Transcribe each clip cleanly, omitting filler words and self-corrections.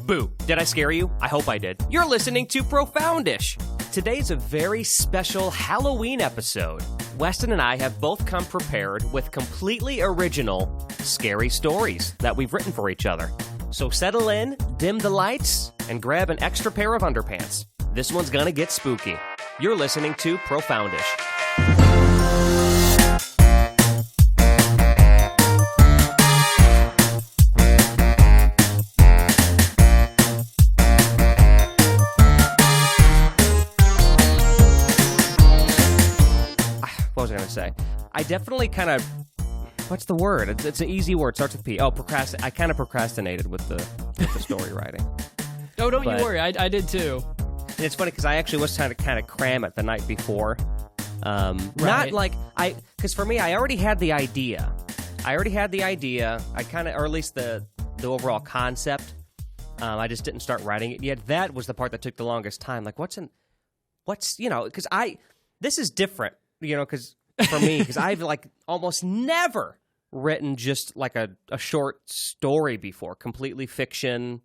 Boo! Did I scare you? I hope I did. You're listening to Profoundish. Today's a very special Halloween episode. Weston and I have both come prepared with completely original, scary stories that we've written for each other. So settle in, dim the lights, and grab an extra pair of underpants. This one's gonna get spooky. You're listening to Profoundish. What was I going to say? I definitely kind of... What's the word? It's an easy word. It starts with P. Oh, I kind of procrastinated with the story writing. Oh, don't you worry. I did too. And it's funny because I actually was trying to kind of cram it the night before. Right. Not like... Because for me, I already had the idea. I kind of... Or at least the overall concept. I just didn't start writing it yet. That was the part that took the longest time. Like, because this is different. Because for me, because I've almost never written just like a short story before, completely fiction,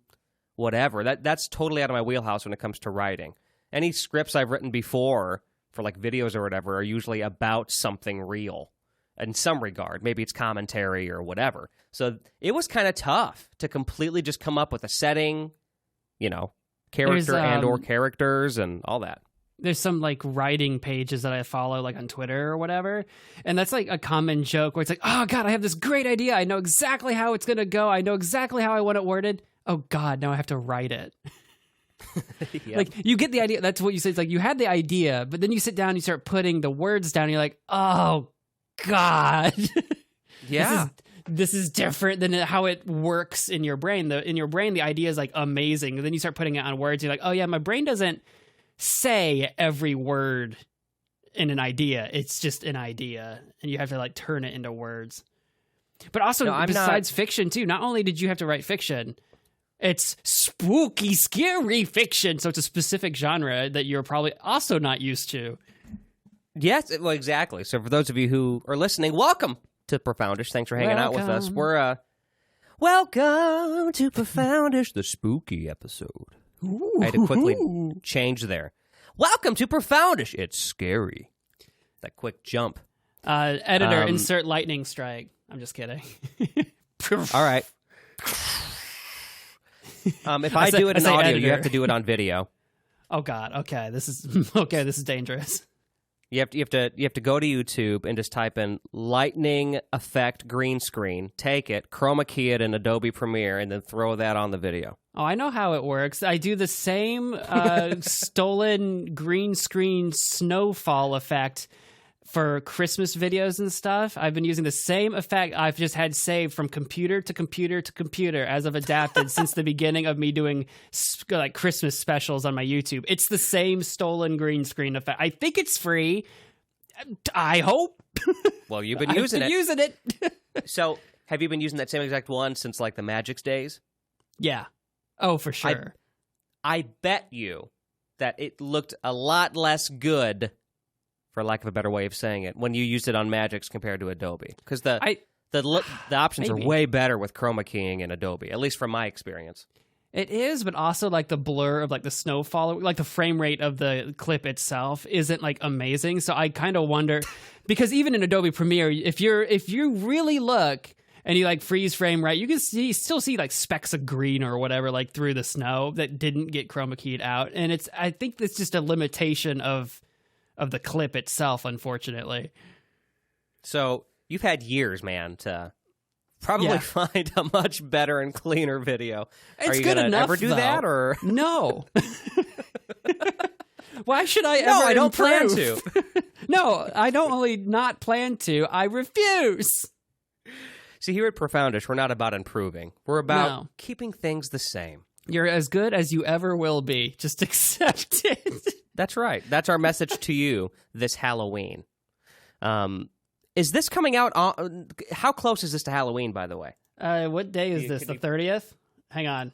whatever. That's totally out of my wheelhouse when it comes to writing. Any scripts I've written before for videos or whatever are usually about something real in some regard. Maybe it's commentary or whatever. So it was kind of tough to completely just come up with a setting, character and or characters and all that. There's some writing pages that I follow on Twitter or whatever. And that's a common joke where it's oh God, I have this great idea. I know exactly how it's going to go. I know exactly how I want it worded. Oh God, now I have to write it. Yep. You get the idea. That's what you say. It's you had the idea, but then you sit down and you start putting the words down and you're like, oh God. Yeah. This is different than how it works in your brain. In your brain, the idea is amazing. And then you start putting it on words. You're like, oh yeah, my brain doesn't say every word in an idea. It's just an idea, and you have to turn it into words. But also, besides fiction too, not only did you have to write fiction, it's spooky, scary fiction. So it's a specific genre that you're probably also not used to. Yes, well, exactly. So for those of you who are listening, welcome to Profoundish. Thanks for hanging out with us. We're welcome to Profoundish, the spooky episode. Ooh. I had to quickly change there. Welcome to Profoundish. It's scary. That quick jump. Editor, insert lightning strike. I'm just kidding. All right. If I do it in audio, you have to do it on video. Oh God. Okay. This is dangerous. You have to go to YouTube and just type in lightning effect green screen, take it, chroma key it in Adobe Premiere, and then throw that on the video. Oh, I know how it works. I do the same stolen green screen snowfall effect for Christmas videos and stuff. I've been using the same effect I've just had saved from computer to computer to computer as I've adapted since the beginning of me doing Christmas specials on my YouTube. It's the same stolen green screen effect. I think it's free. I hope. Well, you've been using it. So, have you been using that same exact one since the Magic's days? Yeah. Oh, for sure. I bet you that it looked a lot less good, for lack of a better way of saying it, when you used it on Magic's compared to Adobe. Because the options are way better with chroma keying in Adobe, at least from my experience. It is, but also the blur of the snowfall, the frame rate of the clip itself isn't amazing. So I kind of wonder, because even in Adobe Premiere, if you really look and you freeze frame rate, you can still see specks of green or whatever through the snow that didn't get chroma keyed out. And I think it's just a limitation of the clip itself, unfortunately. So you've had years, man, to probably find a much better and cleaner video. It's Are you good gonna enough, ever do though. that, or no? Why should I ever? No, I don't plan improve? to. No, I don't only not plan to. I refuse. See, here at Profoundish, we're not about improving. We're about keeping things the same. You're as good as you ever will be. Just accept it. That's right. That's our message to you this Halloween. Is this coming out how close is this to Halloween, by the way? What day is this? The 30th? Hang on.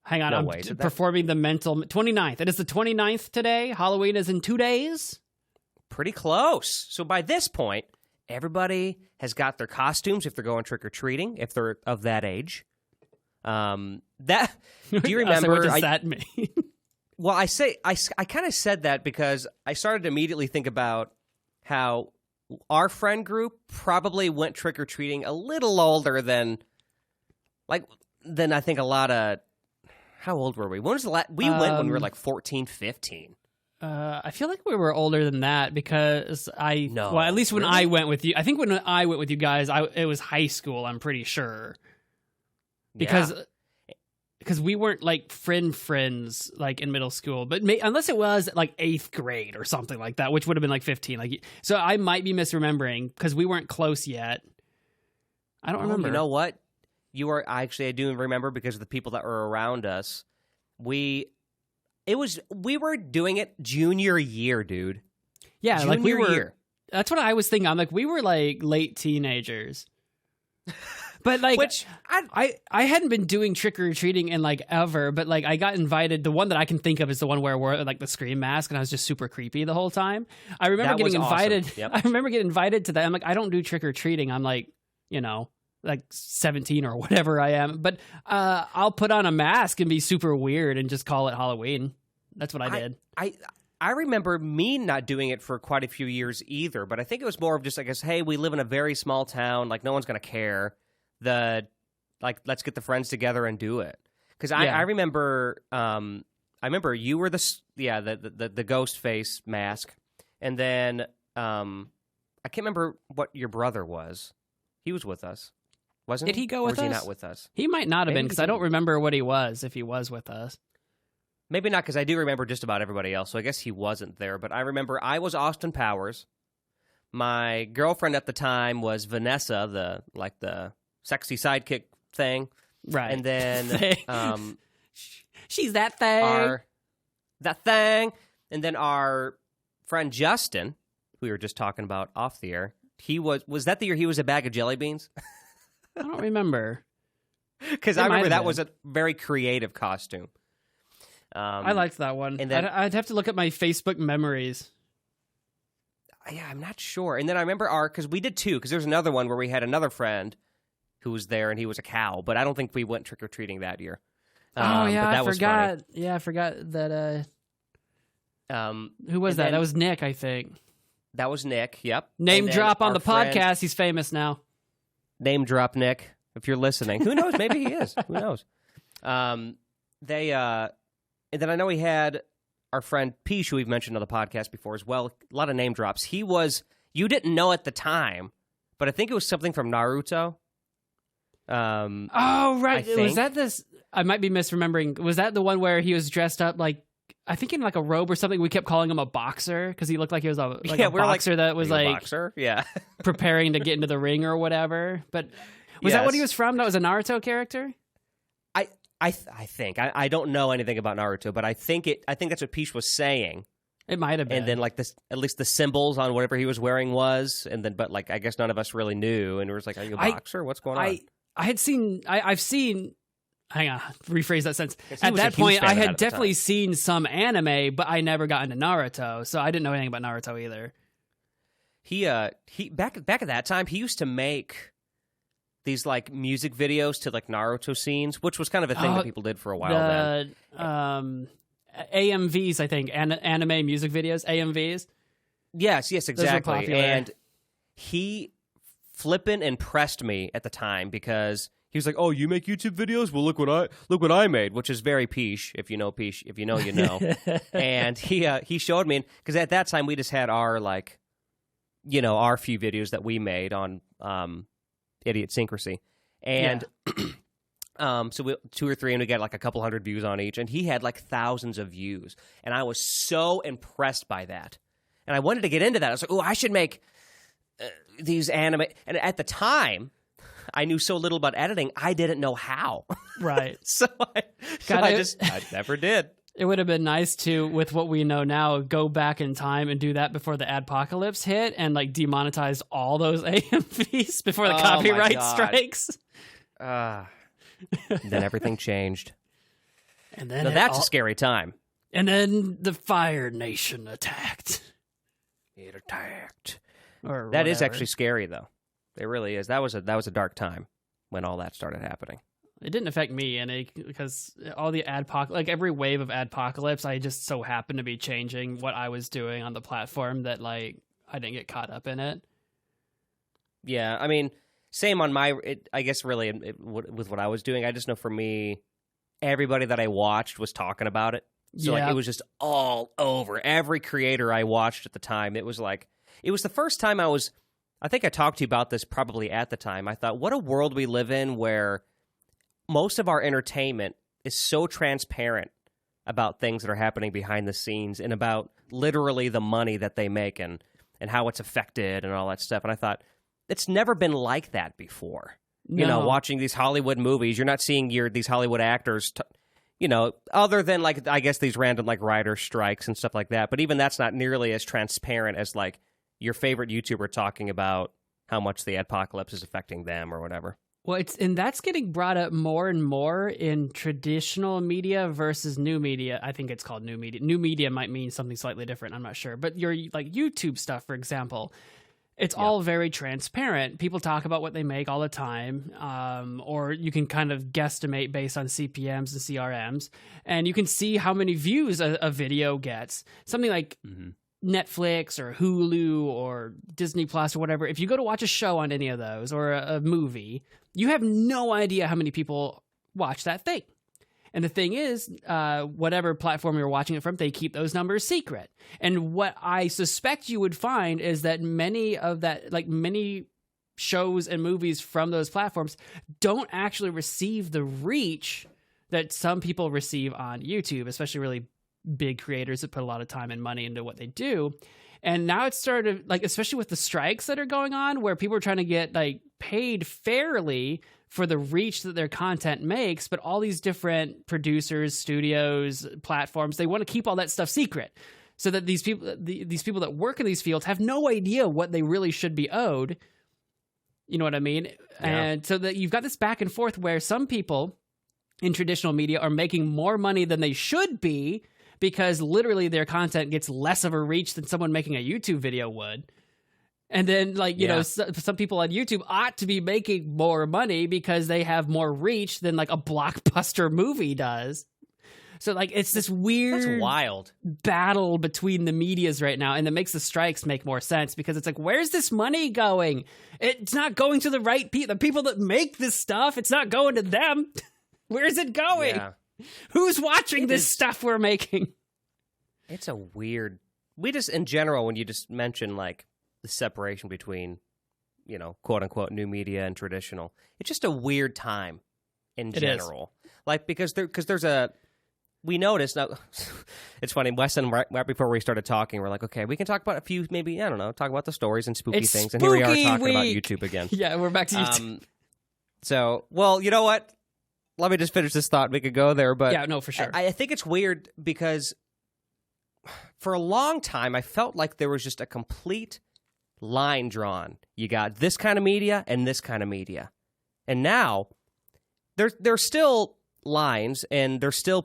No, I'm wait, performing the mental... 29th. It is the 29th today. Halloween is in 2 days. Pretty close. So by this point, everybody has got their costumes if they're going trick-or-treating, if they're of that age. That do you remember? So what does that mean? Well, I kind of said that because I started to immediately think about how our friend group probably went trick or treating a little older than I think a lot of. How old were we? When was the last? We went when we were like 14, 15. I feel like we were older than that because well, at least when really? I went with you, I think when I went with you guys, it was high school. I'm pretty sure because we weren't like friends like in middle school, but unless it was like 8th grade or something like that, which would have been like 15. Like, so I might be misremembering because we weren't close yet. I don't remember. You know what? I do remember because of the people that were around us. We were doing it junior year, dude. Yeah, junior like we were. Year. That's what I was thinking. I'm like, we were like late teenagers. But like, which I hadn't been doing trick or treating in like ever. But like, I got invited. The one that I can think of is the one where I wore like the scream mask, and I was just super creepy the whole time. I remember getting invited. Awesome. Yep. I remember getting invited to that. I'm like, I don't do trick or treating. I'm like, like 17 or whatever I am. But I'll put on a mask and be super weird and just call it Halloween. That's what I did. I remember me not doing it for quite a few years either, but I think it was more of just, I guess, hey, we live in a very small town, like no one's going to care. Let's get the friends together and do it. Because I remember, you were the ghost face mask, and then I can't remember what your brother was. He was with us, wasn't he? Did he go with us? Or was he not with us? He might not have been because I don't remember what he was if he was with us. Maybe not, because I do remember just about everybody else, so I guess he wasn't there. But I remember I was Austin Powers. My girlfriend at the time was Vanessa, the sexy sidekick thing. Right. And then she's that thing. That thing. And then our friend Justin, who we were just talking about off the air, was that the year he was a bag of jelly beans? I don't remember. Because I remember that was a very creative costume. I liked that one. And then, I'd have to look at my Facebook memories. Yeah, I'm not sure. And then I remember because we did two, because there was another one where we had another friend who was there and he was a cow, but I don't think we went trick-or-treating that year. I forgot. Yeah, I forgot that. Who was that? That was Nick, I think. That was Nick, yep. Name drop on the podcast. He's famous now. Name drop Nick, if you're listening. Who knows? Maybe he is. Who knows? And then I know we had our friend Peach, who we've mentioned on the podcast before as well. A lot of name drops. You didn't know at the time, but I think it was something from Naruto. Oh, right. Was that this? I might be misremembering. Was that the one where he was dressed up like, I think in like a robe or something? We kept calling him a boxer because he looked like he was a boxer that was like boxer? Yeah. preparing to get into the ring or whatever. But was that what he was from? That was a Naruto character? I think. I don't know anything about Naruto, but I think that's what Peach was saying. It might have been. And then like this, at least the symbols on whatever he was wearing was, and then but like I guess none of us really knew, and we were like, "Are you a boxer? What's going on?" I've seen. Hang on, rephrase that sentence. At that point, I had definitely seen some anime, but I never got into Naruto, so I didn't know anything about Naruto either. He back at that time, he used to make these like music videos to like Naruto scenes, which was kind of a thing that people did for a while. Then AMVs, I think, anime music videos, AMVs. Yes, exactly. And he flippin' impressed me at the time because he was like, "Oh, you make YouTube videos? Well, look what I made," which is very Peach. If you know Peach, if you know, you know. And he showed me, because at that time we just had our our few videos that we made on Idiosyncrasy, and so 2 or 3, and we got like a couple hundred views on each, and he had like thousands of views, and I was so impressed by that, and I wanted to get into that. I was like, "Oh, I should make these anime," and at the time, I knew so little about editing, I didn't know how. Right. so I never did. It would have been nice to, with what we know now, go back in time and do that before the adpocalypse hit and like demonetize all those AMVs before the copyright strikes. Then everything changed. And then that's a scary time. And then the Fire Nation attacked. It attacked. Or that is actually scary, though. It really is. That was a dark time when all that started happening. It didn't affect me any because all the like every wave of adpocalypse, I just so happened to be changing what I was doing on the platform that like I didn't get caught up in it. Yeah, I mean, same on I guess really with what I was doing. I just know for me, everybody that I watched was talking about it. So like it was just all over. Every creator I watched at the time, it was the first time I think I talked to you about this probably at the time. I thought, what a world we live in where most of our entertainment is so transparent about things that are happening behind the scenes and about literally the money that they make and how it's affected and all that stuff. And I thought, it's never been like that before. No. You know, watching these Hollywood movies, you're not seeing these Hollywood actors, other than like, I guess these random like writer strikes and stuff like that. But even that's not nearly as transparent as like your favorite YouTuber talking about how much the apocalypse is affecting them or whatever. Well, that's getting brought up more and more in traditional media versus new media. I think it's called new media. New media might mean something slightly different. I'm not sure. But your like YouTube stuff, for example, it's all very transparent. People talk about what they make all the time, or you can kind of guesstimate based on CPMs and CRMs, and you can see how many views a video gets. Something like Netflix or Hulu or Disney Plus or whatever. If you go to watch a show on any of those or a movie, you have no idea how many people watch that thing. And the thing is, whatever platform you're watching it from, they keep those numbers secret. And what I suspect you would find is that many shows and movies from those platforms don't actually receive the reach that some people receive on YouTube, especially really big creators that put a lot of time and money into what they do. And now it's started, like, especially with the strikes that are going on, where people are trying to get like paid fairly for the reach that their content makes, but all these different producers, studios, platforms, they want to keep all that stuff secret so that these people that work in these fields have no idea what they really should be owed. You know what I mean? Yeah. And so that you've got this back and forth where some people in traditional media are making more money than they should be because literally their content gets less of a reach than someone making a YouTube video would. And then, like, you know, some people on YouTube ought to be making more money because they have more reach than, like, a blockbuster movie does. So, like, it's this weird... That's wild. ...battle between the medias right now, and that makes the strikes make more sense because it's like, where's this money going? It's not going to the right people. The people that make this stuff, it's not going to them. Where's it going? Yeah. Who's watching this stuff we're making? It's a weird... We just, in general, when you just mention, like, the separation between, you know, quote unquote new media and traditional. It's just a weird time in general. Like, because there's we noticed now. It's funny, Weston, right before we started talking, we're like, okay, we can talk about a few, maybe, I don't know, talk about the stories and spooky things. And here we are talking about YouTube again. Yeah, we're back to YouTube. So, well, you know what? Let me just finish this thought. We could go there, but yeah, no, for sure. I think it's weird because for a long time, I felt like there was just a complete line drawn. You got this kind of media and this kind of media. And now there's still lines, and there's still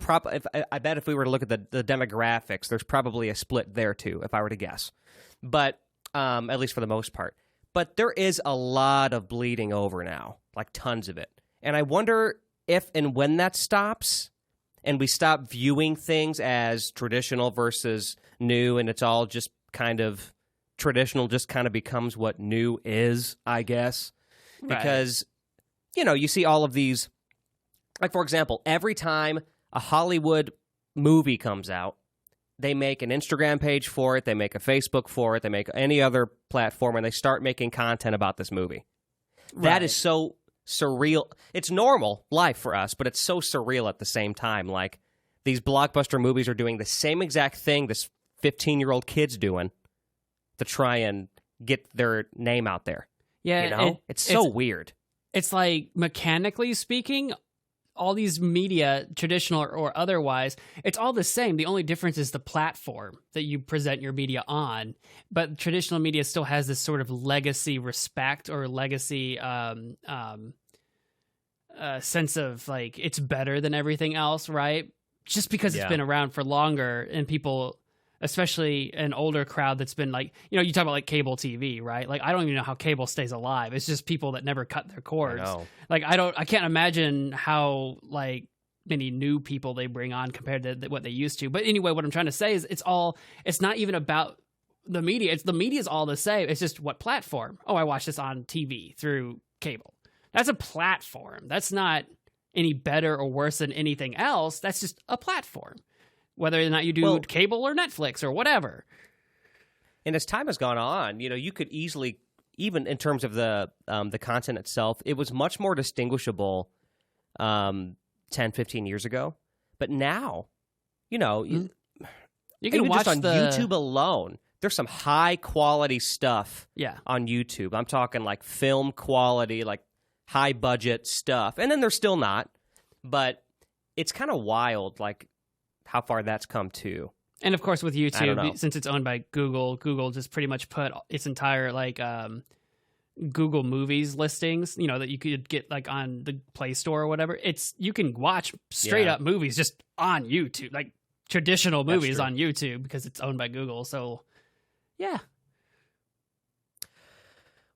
I bet if we were to look at the demographics, there's probably a split there too, if I were to guess. But at least for the most part. But there is a lot of bleeding over now, like tons of it. And I wonder if and when that stops and we stop viewing things as traditional versus new, and it's all just kind of traditional just kind of becomes what new is, I guess. Right. Because, you know, you see all of these, like, for example, every time a Hollywood movie comes out, they make an Instagram page for it, they make a Facebook for it, they make any other platform, and they start making content about this movie. Right. That is so surreal. It's normal life for us, but it's so surreal at the same time. Like, these blockbuster movies are doing the same exact thing this 15-year-old kid's doing to try and get their name out there. Yeah, you know? It's so weird. It's like, mechanically speaking, all these media, traditional or otherwise, it's all the same. The only difference is the platform that you present your media on. But traditional media still has this sort of legacy respect or legacy sense of, like, it's better than everything else, right? Just because it's been around for longer and people especially an older crowd that's been like, you talk about like cable TV, right? Like, I don't even know how cable stays alive. It's just people that never cut their cords. I know. Like, I can't imagine how like many new people they bring on compared to what they used to. But anyway, what I'm trying to say is it's not even about the media. The media's all the same. It's just what platform. Oh, I watch this on TV through cable. That's a platform. That's not any better or worse than anything else. That's just a platform. Whether or not you do cable or Netflix or whatever. And as time has gone on, you could easily, even in terms of the content itself, it was much more distinguishable 10, 15 years ago. But now, you can watch just on YouTube alone. There's some high quality stuff on YouTube. I'm talking like film quality, like high budget stuff. And then there's still not. But it's kind of wild, like, how far that's come too. And of course with YouTube, since it's owned by Google just pretty much put its entire like Google Movies listings, that you could get like on the Play Store or whatever. You can watch straight up movies just on YouTube, like traditional movies on YouTube because it's owned by Google. So yeah.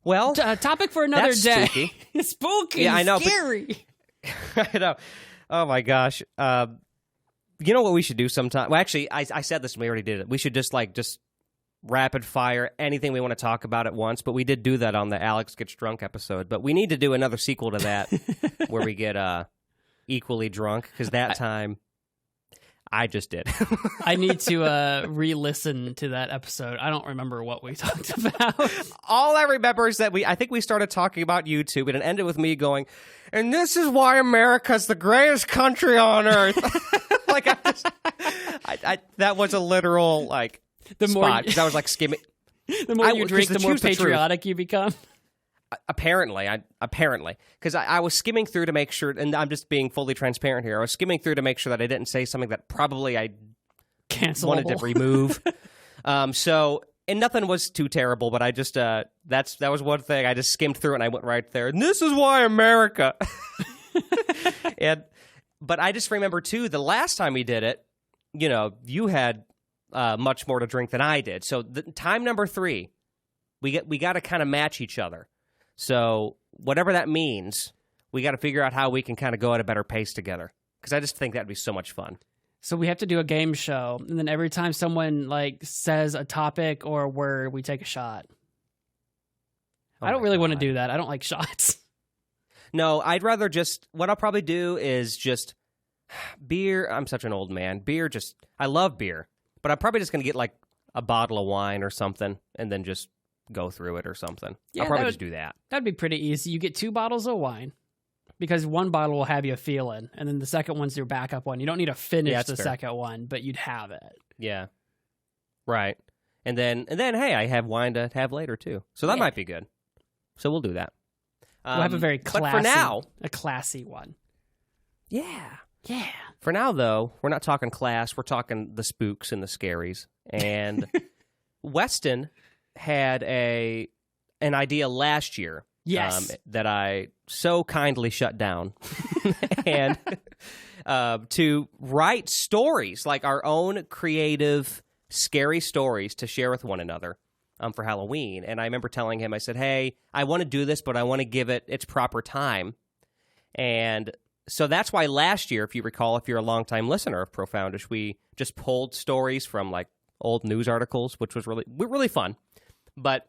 Well, topic for another day. Spooky. Spooky. Yeah, I know. Scary. I know. Oh my gosh. You know what we should do sometime? Well, actually, I said this and we already did it. We should just rapid fire anything we want to talk about at once. But we did do that on the Alex Gets Drunk episode. But we need to do another sequel to that where we get equally drunk because that time I just did. I need to re-listen to that episode. I don't remember what we talked about. All I remember is that I think we started talking about YouTube and it ended with me going, and this is why America's the greatest country on earth. Like that was a literal like the more spot because I was like skimming. The more you drink, the more patriotic you become. Apparently, because I was skimming through to make sure, and I'm just being fully transparent here. I was skimming through to make sure that I didn't say something that probably I wanted to remove. And nothing was too terrible, but I just that was one thing. I just skimmed through and I went right there. And this is why America. But I just remember too the last time we did it, you had much more to drink than I did. So time number 3, we got to kind of match each other. So whatever that means, we got to figure out how we can kind of go at a better pace together. Because I just think that'd be so much fun. So we have to do a game show, and then every time someone like says a topic or a word, we take a shot. I don't really want to do that. I don't like shots. No, I'd rather what I'll probably do is just beer. I'm such an old man. Beer, I love beer, but I'm probably just going to get like a bottle of wine or something and then just go through it or something. Yeah, I'll probably just do that. That'd be pretty easy. You get 2 bottles of wine because one bottle will have you feeling, and then the second one's your backup one. You don't need to finish the second one, but you'd have it. Yeah. Right. And then hey, I have wine to have later too. So that might be good. So we'll do that. We'll have a very classy, but for now, a classy one. Yeah. Yeah. For now, though, we're not talking class. We're talking the spooks and the scaries. And Weston had an idea last year. Yes. That I so kindly shut down. And to write stories, like our own creative, scary stories to share with one another. For Halloween. And I remember telling him, I said, hey, I want to do this, but I want to give it its proper time. And so that's why last year, if you recall, if you're a longtime listener of Profoundish, we just pulled stories from like old news articles, which was really fun. But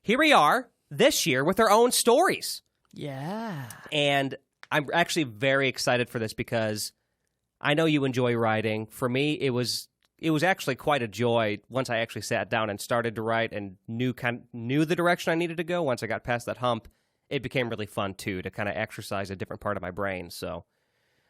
here we are this year with our own stories. Yeah. And I'm actually very excited for this because I know you enjoy writing. For me, it was actually quite a joy once I actually sat down and started to write and knew the direction I needed to go. Once I got past that hump, it became really fun too to kind of exercise a different part of my brain. So,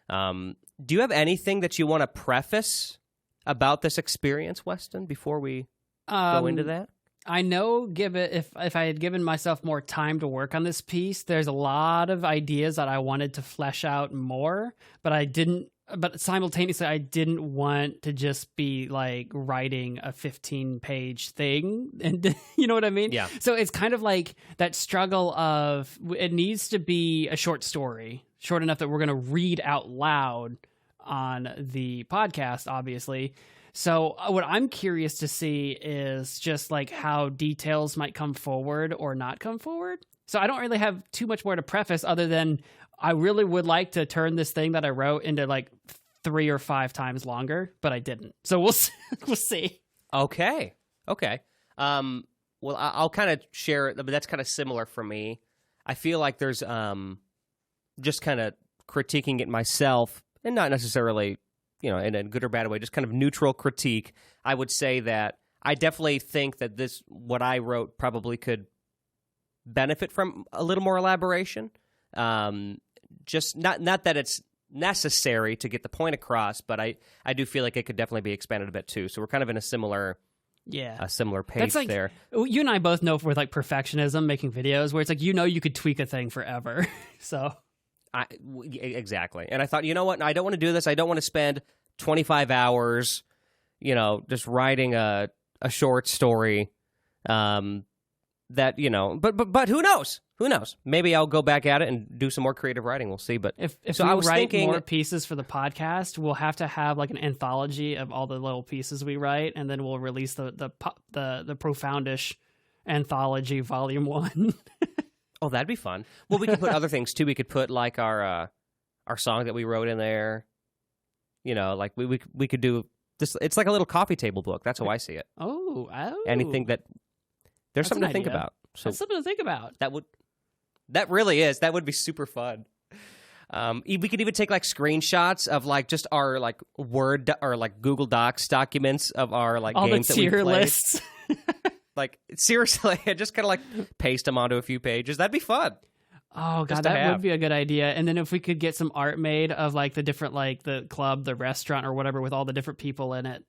do you have anything that you want to preface about this experience, Weston, before we go into that? I know, if I had given myself more time to work on this piece, there's a lot of ideas that I wanted to flesh out more, but I didn't. But simultaneously, I didn't want to just be like writing a 15-page thing. And you know what I mean? Yeah. So it's kind of like that struggle of it needs to be a short story, short enough that we're going to read out loud on the podcast, obviously. So what I'm curious to see is just like how details might come forward or not come forward. So I don't really have too much more to preface other than I really would like to turn this thing that I wrote into like 3 or 5 times longer, but I didn't. So we'll see. Okay. Well, I'll kind of share it, but that's kind of similar for me. I feel like there's just kind of critiquing it myself, and not necessarily, in a good or bad way, just kind of neutral critique. I would say that I definitely think that what I wrote probably could benefit from a little more elaboration. Just not that it's necessary to get the point across, but I do feel like it could definitely be expanded a bit too. So we're kind of in a similar page. That's like, there. You and I both know with like perfectionism, making videos, where it's like you could tweak a thing forever. So exactly. And I thought, you know what? I don't want to do this. I don't want to spend 25 hours, just writing a short story. That but who knows? Who knows? Maybe I'll go back at it and do some more creative writing. We'll see. But if so we I was write thinking, more pieces for the podcast, we'll have to have like an anthology of all the little pieces we write, and then we'll release the Profoundish anthology volume 1. Oh, that'd be fun. Well, we could put other things too. We could put like our song that we wrote in there. Like we could do this. It's like a little coffee table book. That's how I see it. Oh. Anything that there's That's something an to think idea. about. So That's something to think about. That really is. That would be super fun. We could even take like screenshots of like just our like Word or like Google Docs documents of our like all games the that we tier played. lists. Like seriously, just kind of like paste them onto a few pages. That'd be fun. Oh god, that would be a good idea. And then if we could get some art made of like the different like the club, the restaurant, or whatever with all the different people in it.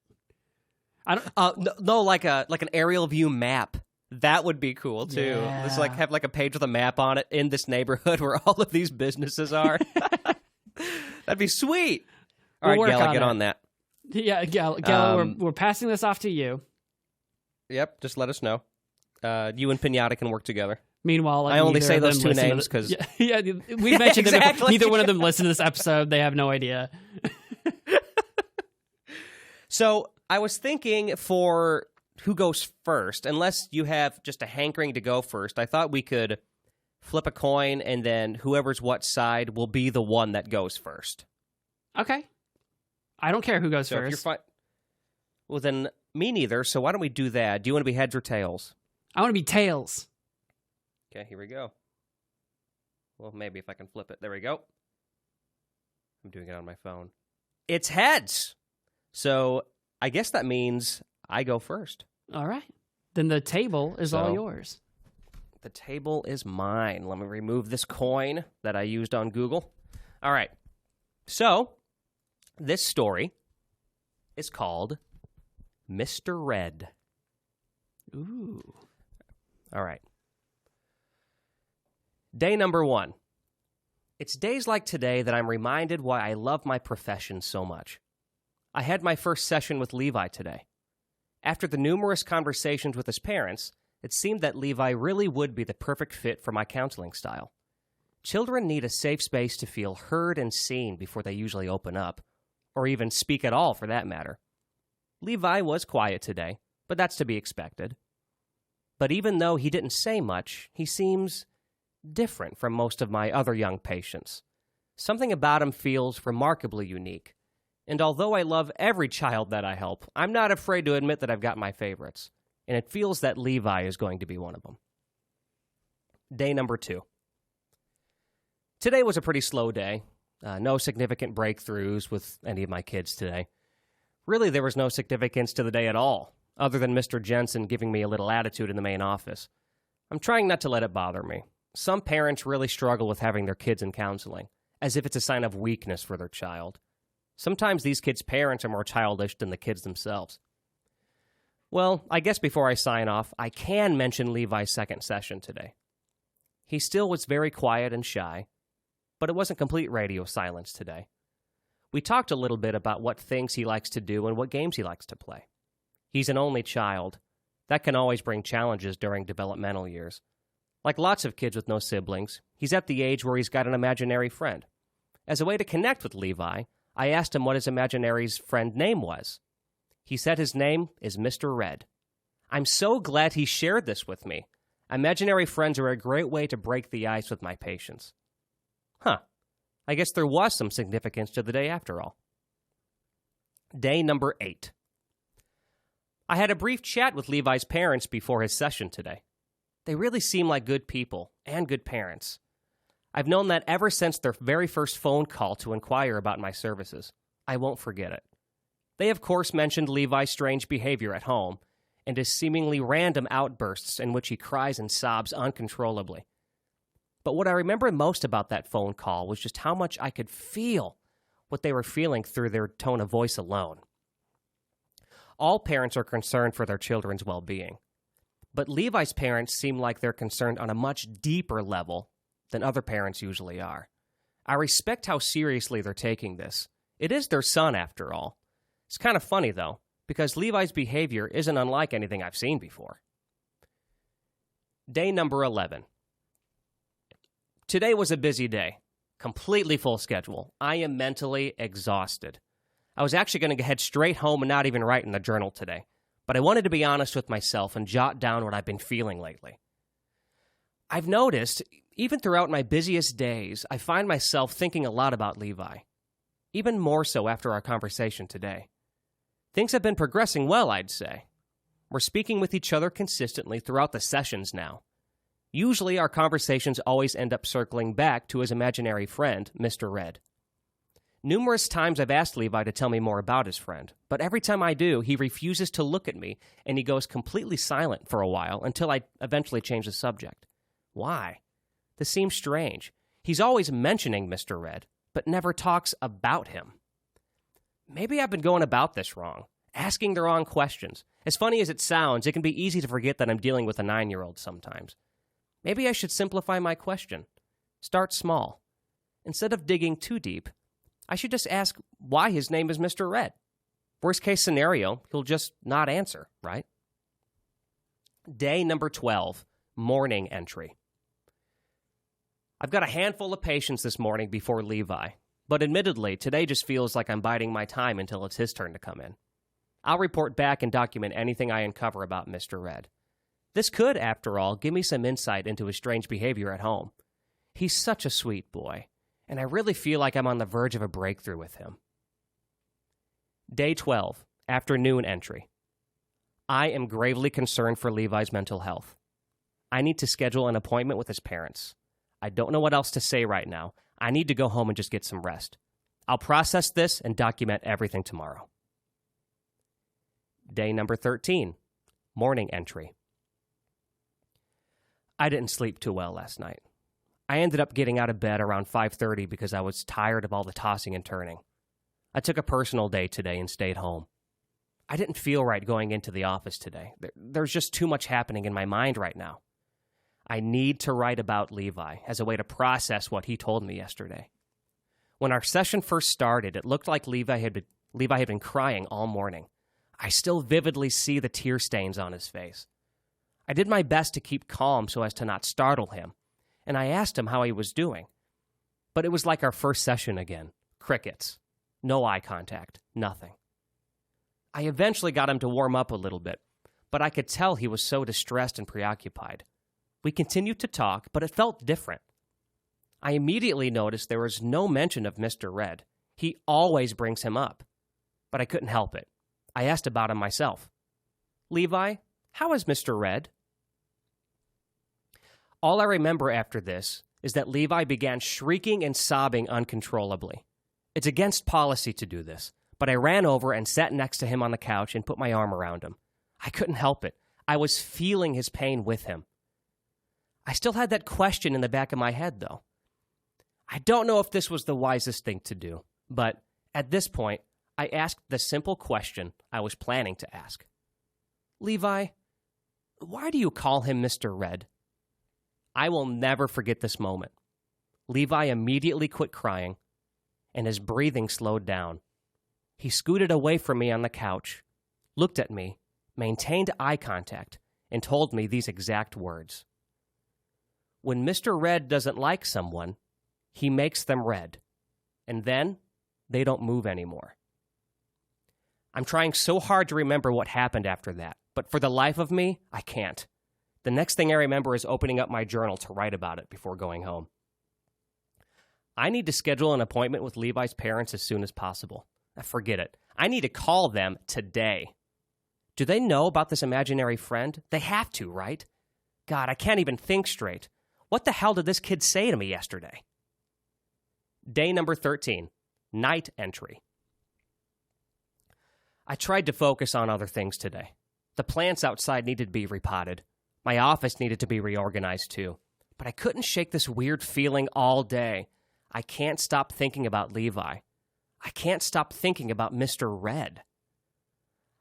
I don't. No, like an aerial view map. That would be cool too. Yeah. Just like have like a page with a map on it in this neighborhood where all of these businesses are. That'd be sweet. All right, Gala, get on that. Yeah, Gala, we're passing this off to you. Yep, just let us know. You and Pinata can work together. Meanwhile, like, I only say those 2 names because we mentioned them. Neither one of them listened to this episode. They have no idea. So I was thinking for who goes first, unless you have just a hankering to go first, I thought we could flip a coin and then whoever's what side will be the one that goes first. Okay. I don't care who goes so first. If you're well, then me neither, so why don't we do that? Do you want to be heads or tails? I want to be tails. Okay, here we go. Well, maybe if I can flip it. There we go. I'm doing it on my phone. It's heads! So I guess that means I go first. All right. Then the table is all yours. The table is mine. Let me remove this coin that I used on Google. All right. So this story is called Mr. Red. Ooh. All right. Day number 1. It's days like today that I'm reminded why I love my profession so much. I had my first session with Levi today. After the numerous conversations with his parents, it seemed that Levi really would be the perfect fit for my counseling style. Children need a safe space to feel heard and seen before they usually open up, or even speak at all for that matter. Levi was quiet today, but that's to be expected. But even though he didn't say much, he seems different from most of my other young patients. Something about him feels remarkably unique. And although I love every child that I help, I'm not afraid to admit that I've got my favorites. And it feels that Levi is going to be one of them. Day number 2. Today was a pretty slow day. No significant breakthroughs with any of my kids today. Really, there was no significance to the day at all, other than Mr. Jensen giving me a little attitude in the main office. I'm trying not to let it bother me. Some parents really struggle with having their kids in counseling, as if it's a sign of weakness for their child. Sometimes these kids' parents are more childish than the kids themselves. Well, I guess before I sign off, I can mention Levi's second session today. He still was very quiet and shy, but it wasn't complete radio silence today. We talked a little bit about what things he likes to do and what games he likes to play. He's an only child. That can always bring challenges during developmental years. Like lots of kids with no siblings, he's at the age where he's got an imaginary friend. As a way to connect with Levi, I asked him what his imaginary friend name was. He said his name is Mr. Red. I'm so glad he shared this with me. Imaginary friends are a great way to break the ice with my patients. Huh. I guess there was some significance to the day after all. Day number 8. I had a brief chat with Levi's parents before his session today. They really seem like good people and good parents. I've known that ever since their very first phone call to inquire about my services. I won't forget it. They, of course, mentioned Levi's strange behavior at home and his seemingly random outbursts in which he cries and sobs uncontrollably. But what I remember most about that phone call was just how much I could feel what they were feeling through their tone of voice alone. All parents are concerned for their children's well-being, but Levi's parents seem like they're concerned on a much deeper level than other parents usually are. I respect how seriously they're taking this. It is their son, after all. It's kind of funny, though, because Levi's behavior isn't unlike anything I've seen before. Day number 11. Today was a busy day. Completely full schedule. I am mentally exhausted. I was actually going to head straight home and not even write in the journal today, but I wanted to be honest with myself and jot down what I've been feeling lately. I've noticed, even throughout my busiest days, I find myself thinking a lot about Levi, even more so after our conversation today. Things have been progressing well, I'd say. We're speaking with each other consistently throughout the sessions now. Usually, our conversations always end up circling back to his imaginary friend, Mr. Red. Numerous times I've asked Levi to tell me more about his friend, but every time I do, he refuses to look at me, and he goes completely silent for a while until I eventually change the subject. Why? This seems strange. He's always mentioning Mr. Red, but never talks about him. Maybe I've been going about this wrong, asking the wrong questions. As funny as it sounds, it can be easy to forget that I'm dealing with a 9-year-old sometimes. Maybe I should simplify my question. Start small. Instead of digging too deep, I should just ask why his name is Mr. Red. Worst case scenario, he'll just not answer, right? Day number 12, morning entry. I've got a handful of patients this morning before Levi, but admittedly, today just feels like I'm biding my time until it's his turn to come in. I'll report back and document anything I uncover about Mr. Red. This could, after all, give me some insight into his strange behavior at home. He's such a sweet boy, and I really feel like I'm on the verge of a breakthrough with him. Day 12, afternoon entry. I am gravely concerned for Levi's mental health. I need to schedule an appointment with his parents. I don't know what else to say right now. I need to go home and just get some rest. I'll process this and document everything tomorrow. Day number 13, morning entry. I didn't sleep too well last night. I ended up getting out of bed around 5:30 because I was tired of all the tossing and turning. I took a personal day today and stayed home. I didn't feel right going into the office today. There's just too much happening in my mind right now. I need to write about Levi as a way to process what he told me yesterday. When our session first started, it looked like Levi had been crying all morning. I still vividly see the tear stains on his face. I did my best to keep calm so as to not startle him, and I asked him how he was doing. But it was like our first session again. Crickets. No eye contact. Nothing. I eventually got him to warm up a little bit, but I could tell he was so distressed and preoccupied. We continued to talk, but it felt different. I immediately noticed there was no mention of Mr. Red. He always brings him up. But I couldn't help it. I asked about him myself. Levi, how is Mr. Red? All I remember after this is that Levi began shrieking and sobbing uncontrollably. It's against policy to do this, but I ran over and sat next to him on the couch and put my arm around him. I couldn't help it. I was feeling his pain with him. I still had that question in the back of my head, though. I don't know if this was the wisest thing to do, but at this point, I asked the simple question I was planning to ask. Levi, why do you call him Mr. Red? I will never forget this moment. Levi immediately quit crying, and his breathing slowed down. He scooted away from me on the couch, looked at me, maintained eye contact, and told me these exact words. When Mr. Red doesn't like someone, he makes them red. And then They don't move anymore. I'm trying so hard to remember what happened after that, but for the life of me, I can't. The next thing I remember is opening up my journal to write about it before going home. I need to schedule an appointment with Levi's parents as soon as possible. Forget it. I need to call them today. Do they know about this imaginary friend? They have to, right? God, I can't even think straight. What the hell did this kid say to me yesterday? Day number 13, night entry. I tried to focus on other things today. The plants outside needed to be repotted. My office needed to be reorganized too. But I couldn't shake this weird feeling all day. I can't stop thinking about Levi. I can't stop thinking about Mr. Red.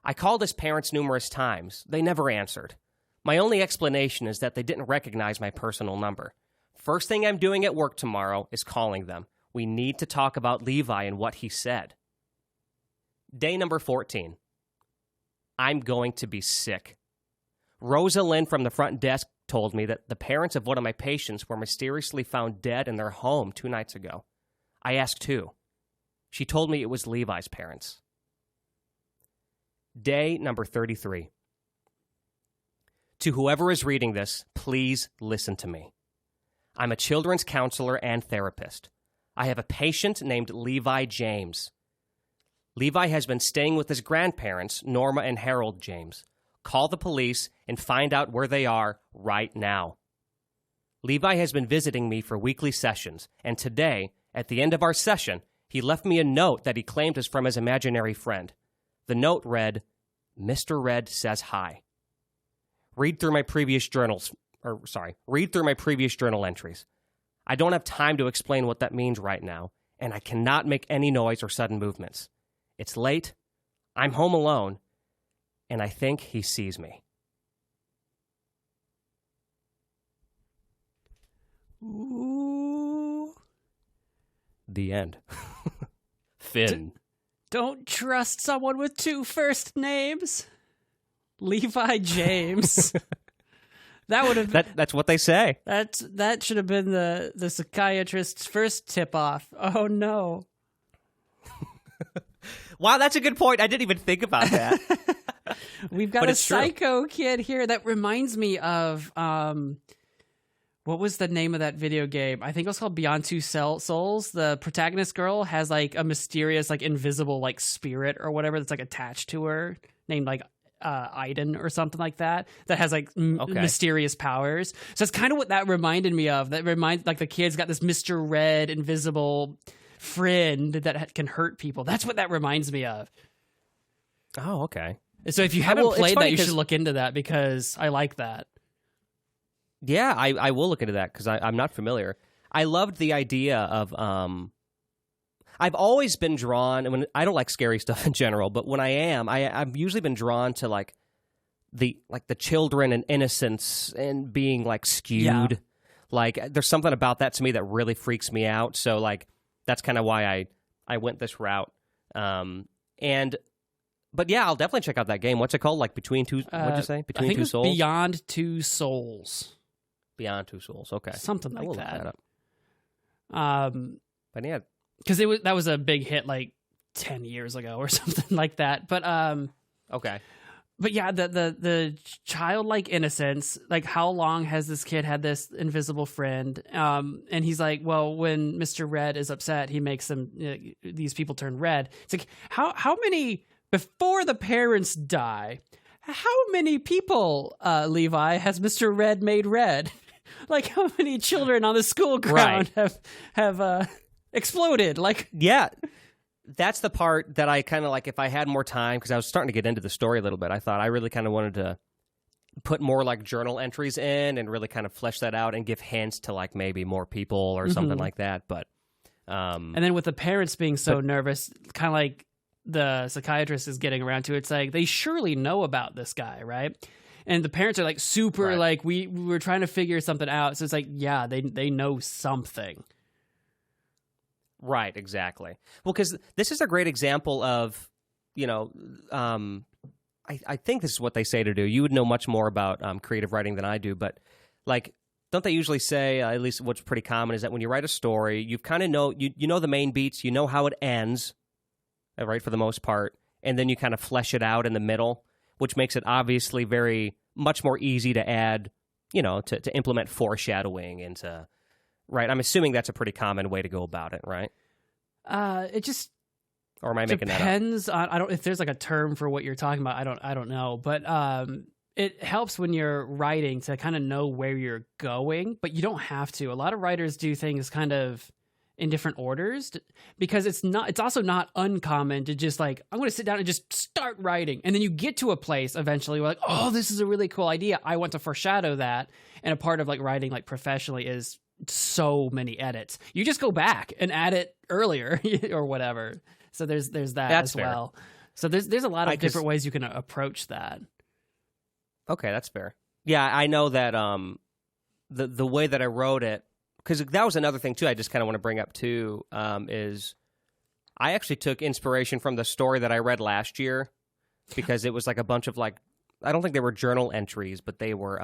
I called his parents numerous times. They never answered. My only explanation is that they didn't recognize my personal number. First thing I'm doing at work tomorrow is calling them. We need to talk about Levi and what he said. Day number 14. I'm going to be sick. Rosalind from the front desk told me that the parents of one of my patients were mysteriously found dead in their home 2 nights ago. I asked who. She told me it was Levi's parents. Day number 33. To whoever is reading this, please listen to me. I'm a children's counselor and therapist. I have a patient named Levi James. Levi has been staying with his grandparents, Norma and Harold James. Call the police and find out where they are right now. Levi has been visiting me for weekly sessions, and today, at the end of our session, he left me a note that he claimed is from his imaginary friend. The note read, Mr. Red says hi. Read through my previous journal entries. I don't have time to explain what that means right now, and I cannot make any noise or sudden movements. It's late, I'm home alone, and I think he sees me. Ooh. The end. Finn. Don't trust someone with 2 first names. Levi James. That would have that's what they say. that should have been the psychiatrist's first tip off. Oh no. Wow, that's a good point. I didn't even think about that. We've got a psycho kid here. That reminds me of what was the name of that video game? I think it was called Beyond Two Souls. The protagonist girl has like a mysterious, like invisible, like spirit or whatever that's like attached to her, named like Aiden or something like that. That has like mysterious powers. So it's kind of what that reminded me of. That reminds like the kid's got this Mr. Red invisible friend that can hurt people. That's what that reminds me of. Oh, okay. So if you haven't played that, you should look into that because I like that. Yeah, I will look into that because I'm not familiar. I loved the idea of I've always been drawn, and I don't like scary stuff in general, but when I am, I've usually been drawn to like the children and innocence and being like skewed. Yeah. Like there's something about that to me that really freaks me out. So like that's kind of why I went this route. But yeah, I'll definitely check out that game. What's it called? Like Between Two? What'd you say? Between Two Souls? Beyond Two Souls. Beyond Two Souls. Okay, something like that. Look that up. But yeah, because that was a big hit like 10 years ago or something like that. But okay. But yeah, the childlike innocence. Like, how long has this kid had this invisible friend? And he's like, well, when Mr. Red is upset, he makes them these people turn red. It's like how many before the parents die? How many people, Levi, has Mr. Red made red? Like, how many children on the school ground have exploded? Like, yeah, that's the part that I kind of like. If I had more time, because I was starting to get into the story a little bit, I thought I really kind of wanted to put more like journal entries in and really kind of flesh that out and give hints to like maybe more people or something like that. But and then with the parents being so nervous, kind of like the psychiatrist is getting around to, it's like they surely know about this guy, right? And the parents are like super like we were trying to figure something out. So it's like, yeah, they know something. Right, exactly. Well, because this is a great example of, I think this is what they say to do. You would know much more about creative writing than I do, but like don't they usually say, at least what's pretty common, is that when you write a story, you kind of know, you know the main beats, you know how it ends, right, for the most part, and then you kind of flesh it out in the middle, which makes it obviously much more easy to add, to implement foreshadowing into, right? I'm assuming that's a pretty common way to go about it, right? It just or am I making that up? Depends on, I don't, if there's like a term for what you're talking about, I don't know, but it helps when you're writing to kind of know where you're going, but you don't have to. A lot of writers do things kind of in different orders because it's also not uncommon to just like, I'm going to sit down and just start writing. And then you get to a place eventually where like, oh, this is a really cool idea. I want to foreshadow that. And a part of like writing like professionally is so many edits. You just go back and add it earlier or whatever. So there's that that's as fair. well. So there's a lot of different ways you can approach that. Okay, that's fair. Yeah, I know that the way that I wrote it, because that was another thing too I just kind of want to bring up too, is I actually took inspiration from the story that I read last year, because it was like a bunch of like, I don't think they were journal entries, but they were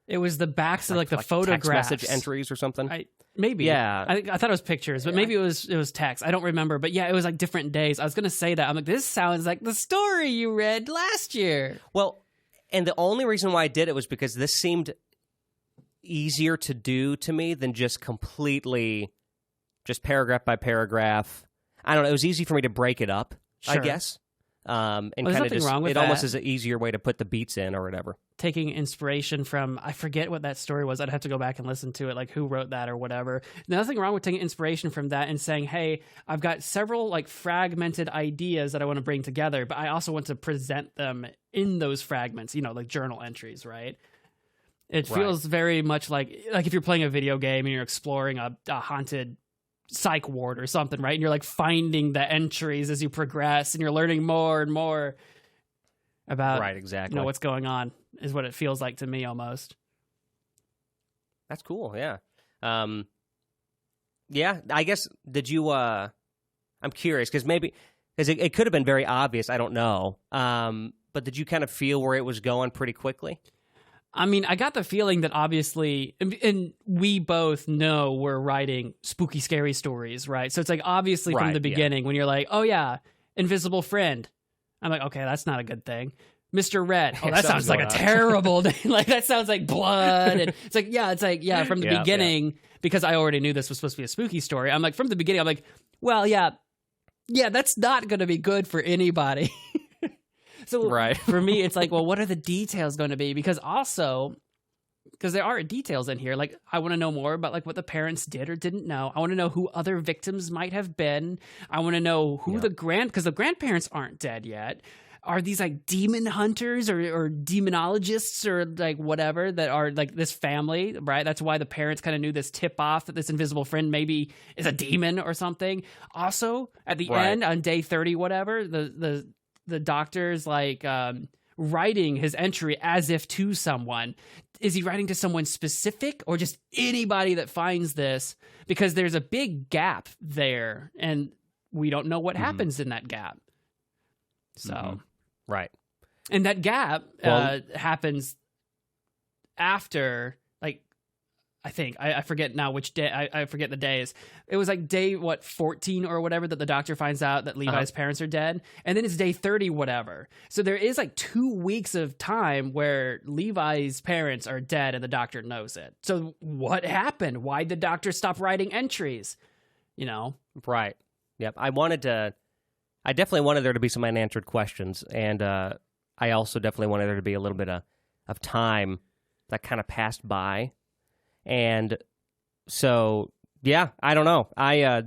it was the backs of like the photographs, text message entries or something. Maybe. Yeah. I thought it was pictures, but maybe it was text. I don't remember. But yeah, it was like different days. I was going to say that. I'm like, this sounds like the story you read last year. Well, and the only reason why I did it was because this seemed easier to do to me than just completely just paragraph by paragraph. I don't know. It was easy for me to break it up, I guess. And kind of just, it almost is an easier way to put the beats in or whatever. Taking inspiration from, I forget what that story was. I'd have to go back and listen to it, like who wrote that or whatever. Nothing wrong with taking inspiration from that and saying, hey, I've got several like fragmented ideas that I want to bring together, but I also want to present them in those fragments, like journal entries, right? It feels very much like if you're playing a video game and you're exploring a haunted psych ward or something, right? And you're like finding the entries as you progress and you're learning more and more about exactly. What's going on is what it feels like to me almost. That's cool. Yeah. Yeah, I guess, did you, I'm curious because it could have been very obvious. I don't know. But did you kind of feel where it was going pretty quickly? I mean, I got the feeling that obviously, and we both know we're writing spooky, scary stories, right? So it's like obviously from the beginning when you're like, oh yeah, invisible friend. I'm like, okay, that's not a good thing. Mr. Red. Oh, that sounds like a terrible thing. Like that sounds like blood. And it's like, from the beginning, because I already knew this was supposed to be a spooky story. I'm like, from the beginning, I'm like, well, yeah, that's not going to be good for anybody. So for me, it's like, well, what are the details going to be? Because there are details in here. Like, I want to know more about like what the parents did or didn't know. I want to know who other victims might have been. I want to know who because the grandparents aren't dead yet. Are these like demon hunters or demonologists or like whatever that are like this family, right? That's why the parents kind of knew this tip off that this invisible friend maybe is a demon or something. Also, at the end on day 30, whatever, the doctor's like writing his entry as if to someone. Is he writing to someone specific or just anybody that finds this? Because there's a big gap there and we don't know what happens in that gap. So, right. And that gap happens after, like, I think, I forget now which day, I forget the days. It was like day, 14 or whatever that the doctor finds out that Levi's parents are dead. And then it's day 30, whatever. So there is like 2 weeks of time where Levi's parents are dead and the doctor knows it. So what happened? Why did the doctor stop writing entries? Right. Yep. I definitely wanted there to be some unanswered questions. And I also definitely wanted there to be a little bit of time that kind of passed by. And so, yeah, I don't know. I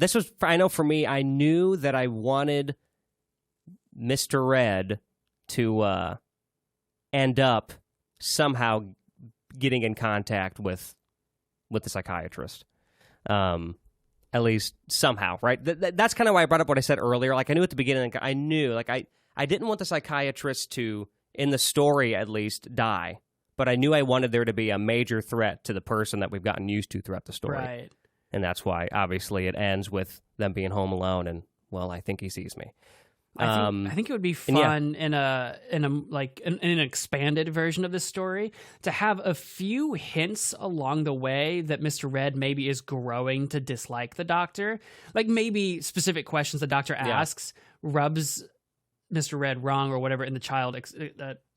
know for me, I knew that I wanted Mr. Red to end up somehow getting in contact with the psychiatrist. At least somehow, right? That's kind of why I brought up what I said earlier. Like, I knew at the beginning, I didn't want the psychiatrist to, in the story at least, die. But I knew I wanted there to be a major threat to the person that we've gotten used to throughout the story. Right. And that's why, obviously, it ends with them being home alone and, well, I think he sees me. I think it would be fun in an expanded version of this story to have a few hints along the way that Mr. Red maybe is growing to dislike the Doctor. Like maybe specific questions the Doctor asks rubs Mr. Red wrong or whatever, and the child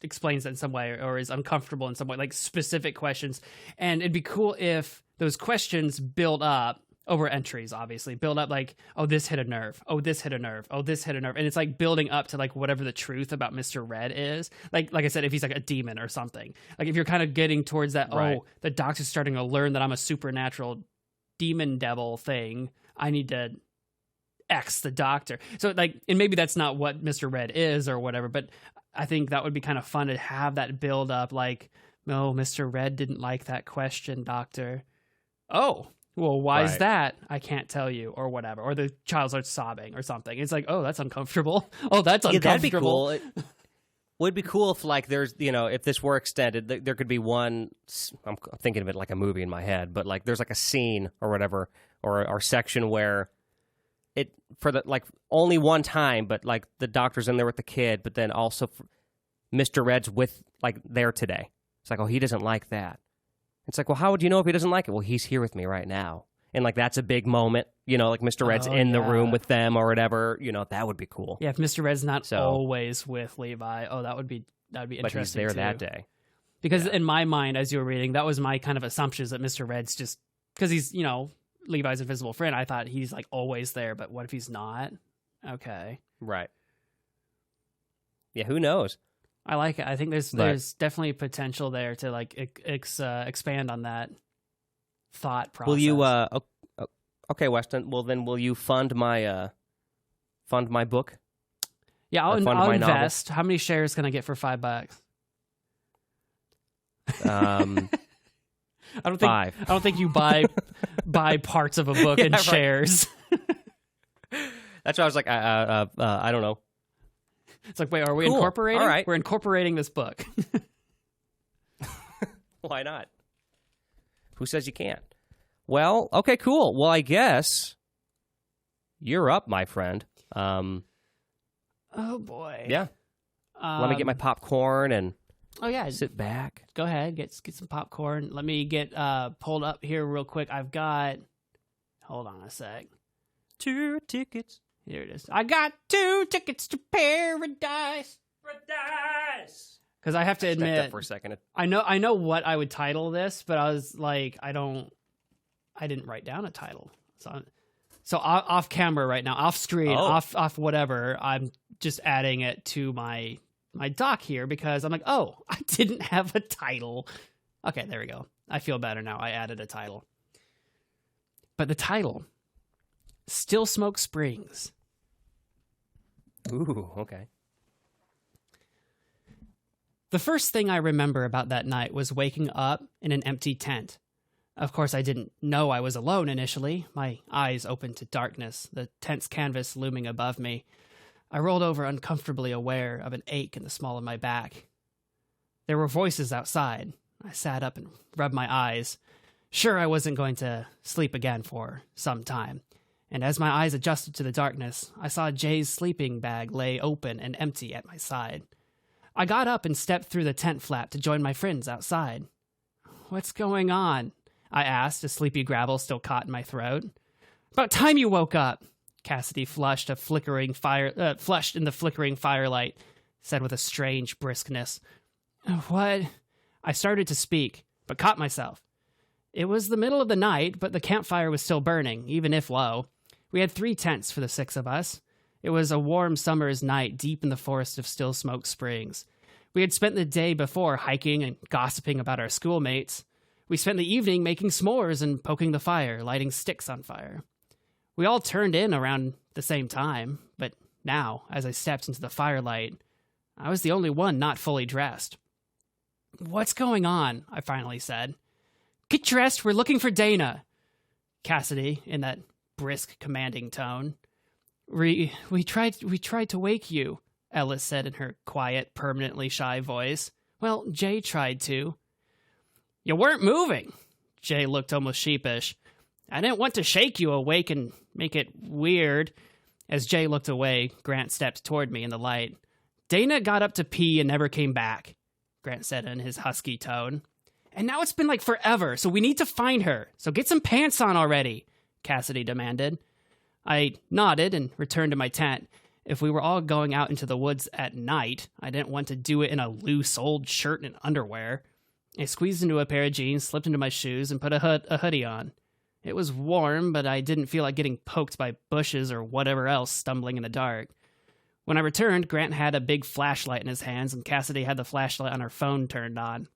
explains that in some way or is uncomfortable in some way, like specific questions. And it'd be cool if those questions build up over entries, obviously, build up like, oh, this hit a nerve. Oh, this hit a nerve. Oh, this hit a nerve. And it's like building up to like whatever the truth about Mr. Red is. Like I said, if he's like a demon or something, like if you're kind of getting towards that, oh, the Doctor's starting to learn that I'm a supernatural demon devil thing. I need to X the Doctor. So like, and maybe that's not what Mr. Red is or whatever, but I think that would be kind of fun to have that build up. Like, no, Mr. Red didn't like that question, Doctor. Oh, well, why is that? I can't tell you or whatever. Or the child starts sobbing or something. It's like, oh, that's uncomfortable. Oh, that's uncomfortable. That'd be cool. It would be cool if like there's, if this were extended, there could be one, I'm thinking of it like a movie in my head, but like there's like a scene or whatever, or section where it for the like only one time, but like the Doctor's in there with the kid, but then also Mr. Red's with like there today. It's like, oh, he doesn't like that. It's like, well, how would you know if he doesn't like it? Well, he's here with me right now, and like that's a big moment. Like Mr. Red's in the room with them or whatever. That would be cool. Yeah, if Mr. Red's not always with Levi, that would be interesting. But he's there that day. Because in my mind, as you were reading, that was my kind of assumption is that Mr. Red's just because he's Levi's invisible friend, I thought he's like always there, but what if he's not? Okay. Right. Yeah, who knows? I like it. I think there's definitely potential there to like expand on that thought process. Will you okay, Weston, well then will you fund my book? Yeah, I'll invest. Novel? How many shares can I get for $5? I don't think you buy parts of a book in shares. That's why I was like, I don't know. It's like, wait, are we incorporating? All right. We're incorporating this book. Why not? Who says you can't? Well, okay, cool. Well, I guess you're up, my friend. Oh boy. Yeah. Let me get my popcorn and. Oh yeah, sit back. Go ahead, get some popcorn. Let me get pulled up here real quick. I've got. Hold on a sec. 2 tickets. Here it is. I got 2 tickets to paradise. Paradise. Because I have to admit, that for a second. I know what I would title this, but I was like, I didn't write down a title. So off camera right now, off screen, off whatever. I'm just adding it to my doc here because I'm like, oh, I didn't have a title. Okay, there we go. I feel better now. I added a title. But the title, Still Smoke Springs. Ooh, okay. The first thing I remember about that night was waking up in an empty tent. Of course, I didn't know I was alone initially. My eyes opened to darkness, the tent's canvas looming above me. I rolled over uncomfortably aware of an ache in the small of my back. There were voices outside. I sat up and rubbed my eyes. Sure, I wasn't going to sleep again for some time. And as my eyes adjusted to the darkness, I saw Jay's sleeping bag lay open and empty at my side. I got up and stepped through the tent flap to join my friends outside. What's going on? I asked, a sleepy gravel still caught in my throat. About time you woke up. Cassidy flushed in the flickering firelight, said with a strange briskness. What? I started to speak, but caught myself. It was the middle of the night, but the campfire was still burning, even if low. We had 3 tents for the 6 of us. It was a warm summer's night deep in the forest of Still Smoke Springs. We had spent the day before hiking and gossiping about our schoolmates. We spent the evening making s'mores and poking the fire, lighting sticks on fire. We all turned in around the same time, but now, as I stepped into the firelight, I was the only one not fully dressed. What's going on? I finally said. Get dressed, we're looking for Dana. Cassidy, in that brisk, commanding tone. We tried to wake you, Ellis said in her quiet, permanently shy voice. Well, Jay tried to. You weren't moving. Jay looked almost sheepish. I didn't want to shake you awake and make it weird. As Jay looked away, Grant stepped toward me in the light. Dana got up to pee and never came back, Grant said in his husky tone. And now it's been like forever, so we need to find her. So get some pants on already, Cassidy demanded. I nodded and returned to my tent. If we were all going out into the woods at night, I didn't want to do it in a loose old shirt and underwear. I squeezed into a pair of jeans, slipped into my shoes, and put a hoodie on. It was warm, but I didn't feel like getting poked by bushes or whatever else stumbling in the dark. When I returned, Grant had a big flashlight in his hands, and Cassidy had the flashlight on her phone turned on.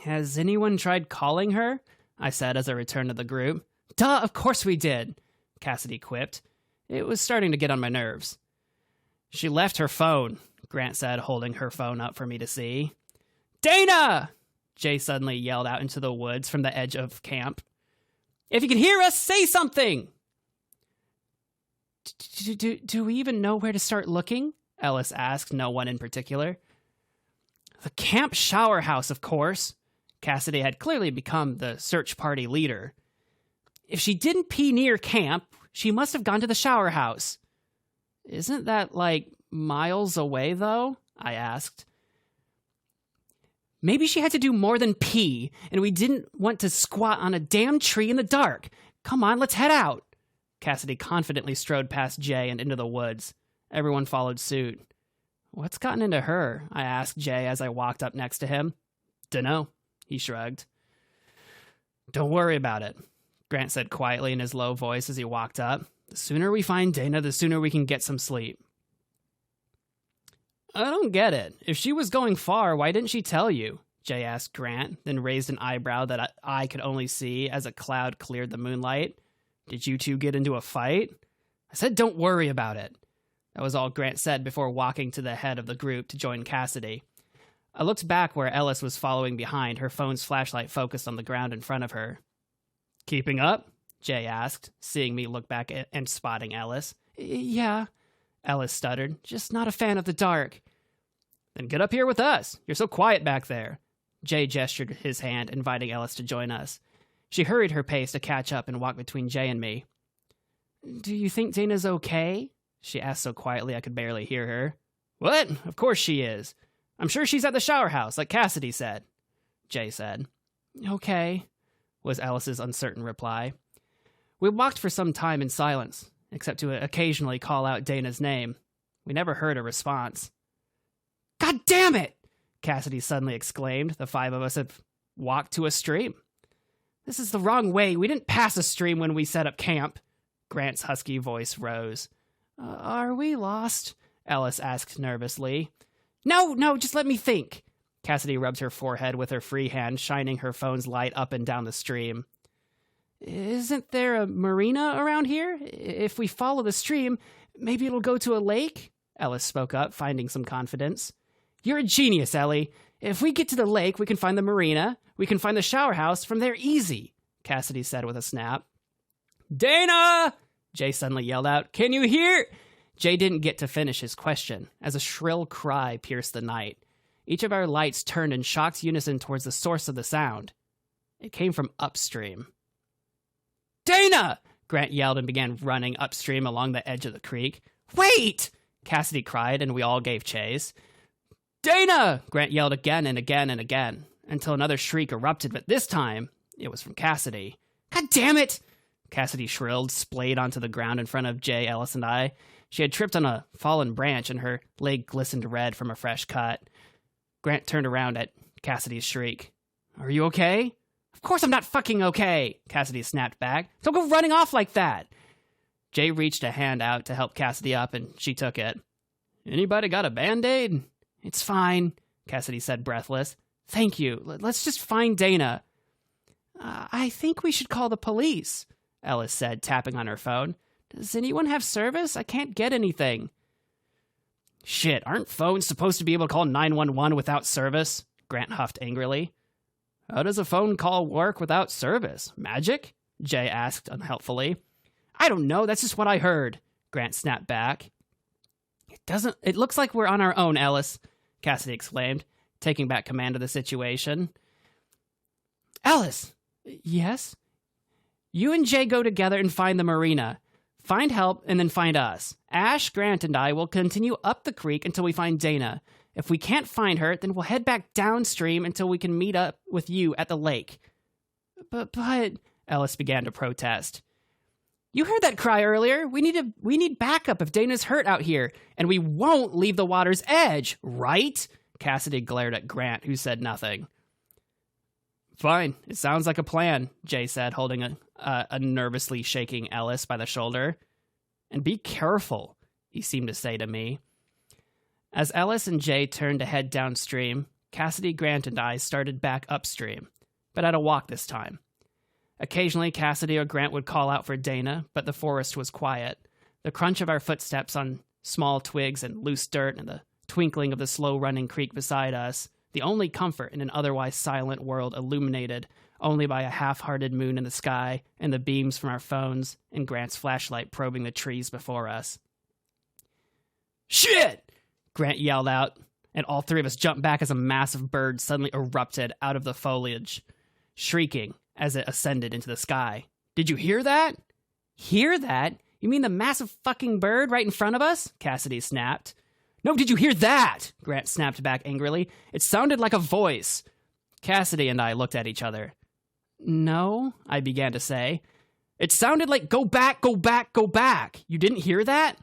Has anyone tried calling her? I said as I returned to the group. Duh, of course we did, Cassidy quipped. It was starting to get on my nerves. She left her phone, Grant said, holding her phone up for me to see. Dana! Jay suddenly yelled out into the woods from the edge of camp. If you can hear us, say something! Do we even know where to start looking? Ellis asked, no one in particular. The camp shower house, of course. Cassidy had clearly become the search party leader. If she didn't pee near camp, she must have gone to the shower house. Isn't that, like, miles away, though? I asked. Maybe she had to do more than pee, and we didn't want to squat on a damn tree in the dark. Come on, let's head out. Cassidy confidently strode past Jay and into the woods. Everyone followed suit. What's gotten into her? I asked Jay as I walked up next to him. Dunno, he shrugged. Don't worry about it, Grant said quietly in his low voice as he walked up. The sooner we find Dana, the sooner we can get some sleep. I don't get it. If she was going far, why didn't she tell you? Jay asked Grant, then raised an eyebrow that I could only see as a cloud cleared the moonlight. Did you two get into a fight? I said don't worry about it. That was all Grant said before walking to the head of the group to join Cassidy. I looked back where Ellis was following behind, her phone's flashlight focused on the ground in front of her. Keeping up? Jay asked, seeing me look back and spotting Ellis. Yeah, Ellis stuttered. Just not a fan of the dark. Then get up here with us. You're so quiet back there. Jay gestured his hand, inviting Ellis to join us. She hurried her pace to catch up and walk between Jay and me. Do you think Dana's okay? She asked so quietly I could barely hear her. What? Of course she is. I'm sure she's at the shower house, like Cassidy said. Jay said. Okay, was Ellis's uncertain reply. We walked for some time in silence, except to occasionally call out Dana's name. We never heard a response. God damn it! Cassidy suddenly exclaimed. The five of us had walked to a stream. This is the wrong way. We didn't pass a stream when we set up camp. Grant's husky voice rose. Are we lost? Ellis asked nervously. No, just let me think. Cassidy rubbed her forehead with her free hand, shining her phone's light up and down the stream. Isn't there a marina around here? If we follow the stream, maybe it'll go to a lake? Ellis spoke up, finding some confidence. You're a genius, Ellie. If we get to the lake, we can find the marina. We can find the shower house from there easy, Cassidy said with a snap. Dana! Jay suddenly yelled out. Can you hear? Jay didn't get to finish his question, as a shrill cry pierced the night. Each of our lights turned in shocked unison towards the source of the sound. It came from upstream. Dana! Grant yelled and began running upstream along the edge of the creek. Wait! Cassidy cried, and we all gave chase. Dana! Grant yelled again and again and again, until another shriek erupted, but this time, it was from Cassidy. God damn it! Cassidy shrilled, splayed onto the ground in front of Jay, Ellis, and I. She had tripped on a fallen branch, and her leg glistened red from a fresh cut. Grant turned around at Cassidy's shriek. Are you okay? Of course I'm not fucking okay, Cassidy snapped back. Don't go running off like that. Jay reached a hand out to help Cassidy up, and she took it. Anybody got a Band-Aid? It's fine, Cassidy said, breathless. Thank you. Let's just find Dana. I think we should call the police, Ellis said, tapping on her phone. Does anyone have service? I can't get anything. Shit, aren't phones supposed to be able to call 911 without service? Grant huffed angrily. How does a phone call work without service? Magic? Jay asked unhelpfully. I don't know, that's just what I heard, Grant snapped back. It looks like we're on our own, Ellis, Cassidy exclaimed, taking back command of the situation. Ellis! Yes? You and Jay go together and find the marina. Find help and then find us. Ash, Grant, and I will continue up the creek until we find Dana. If we can't find her, then we'll head back downstream until we can meet up with you at the lake. But, Ellis began to protest. You heard that cry earlier. We need backup if Dana's hurt out here, and we won't leave the water's edge, right? Cassidy glared at Grant, who said nothing. Fine, it sounds like a plan, Jay said, holding a nervously shaking Ellis by the shoulder. And be careful, he seemed to say to me. As Ellis and Jay turned to head downstream, Cassidy, Grant, and I started back upstream, but at a walk this time. Occasionally, Cassidy or Grant would call out for Dana, but the forest was quiet. The crunch of our footsteps on small twigs and loose dirt and the twinkling of the slow-running creek beside us, the only comfort in an otherwise silent world illuminated only by a half-hearted moon in the sky and the beams from our phones and Grant's flashlight probing the trees before us. Shit! Grant yelled out, and all three of us jumped back as a massive bird suddenly erupted out of the foliage, shrieking as it ascended into the sky. Did you hear that? Hear that? You mean the massive fucking bird right in front of us? Cassidy snapped. No, did you hear that? Grant snapped back angrily. It sounded like a voice. Cassidy and I looked at each other. No, I began to say. It sounded like go back, go back, go back. You didn't hear that?